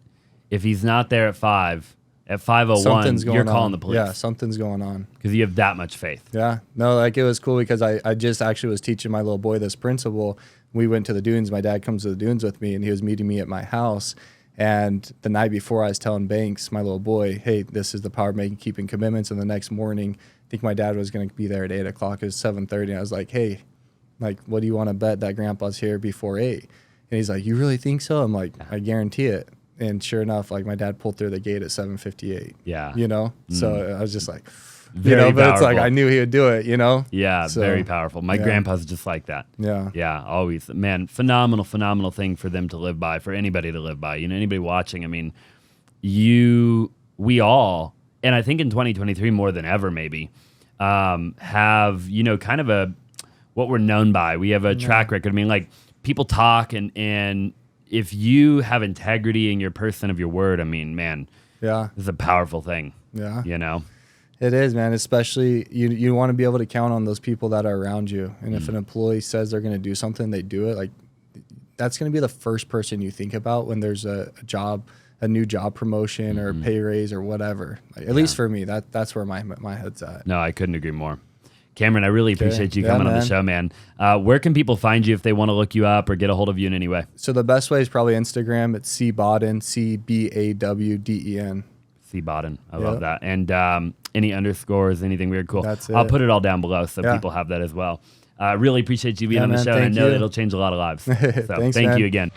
if he's not there at 5:01, you're calling the police. Yeah, something's going on. Because you have that much faith. Yeah. No, like it was cool because I just actually was teaching my little boy this principle. We went to the dunes. My dad comes to the dunes with me, and he was meeting me at my house. And the night before, I was telling Banks, my little boy, hey, this is the power of making, keeping commitments. And the next morning, I think my dad was going to be there at 8 o'clock. It was 7:30. And I was like, hey, like, what do you want to bet that Grandpa's here before 8? And he's like, you really think so? I'm like, I guarantee it. And sure enough, like my dad pulled through the gate at 7:58. Yeah. So I was just like, very but powerful. it's like I knew he would do it, Yeah, So, very powerful. My grandpa's just like that. Yeah. Yeah, always. Man, phenomenal thing for them to live by, for anybody to live by. Anybody watching, I mean, we all, and I think in 2023 more than ever maybe, have, kind of what we're known by. We have a track record. I mean, like, people talk, and if you have integrity and you're a person of your word, I mean, man, Yeah. it's a powerful thing. Yeah. It is, man. Especially you want to be able to count on those people that are around you. And if an employee says they're going to do something, they do it. Like, that's going to be the first person you think about when there's a new job promotion or a pay raise or whatever. Like, at least for me, that's where my head's at. No, I couldn't agree more. Cameron, I really appreciate you coming on the man. show, man. Where can people find you if they want to look you up or get a hold of you in any way? So the best way is probably Instagram. It's Bawden, Bawden. Bawden. I love that. And any underscores, anything weird, cool. That's it. I'll put it all down below so people have that as well. Really appreciate you being on the show, and I know you. it'll change a lot of lives. So Thanks, thank man. you again.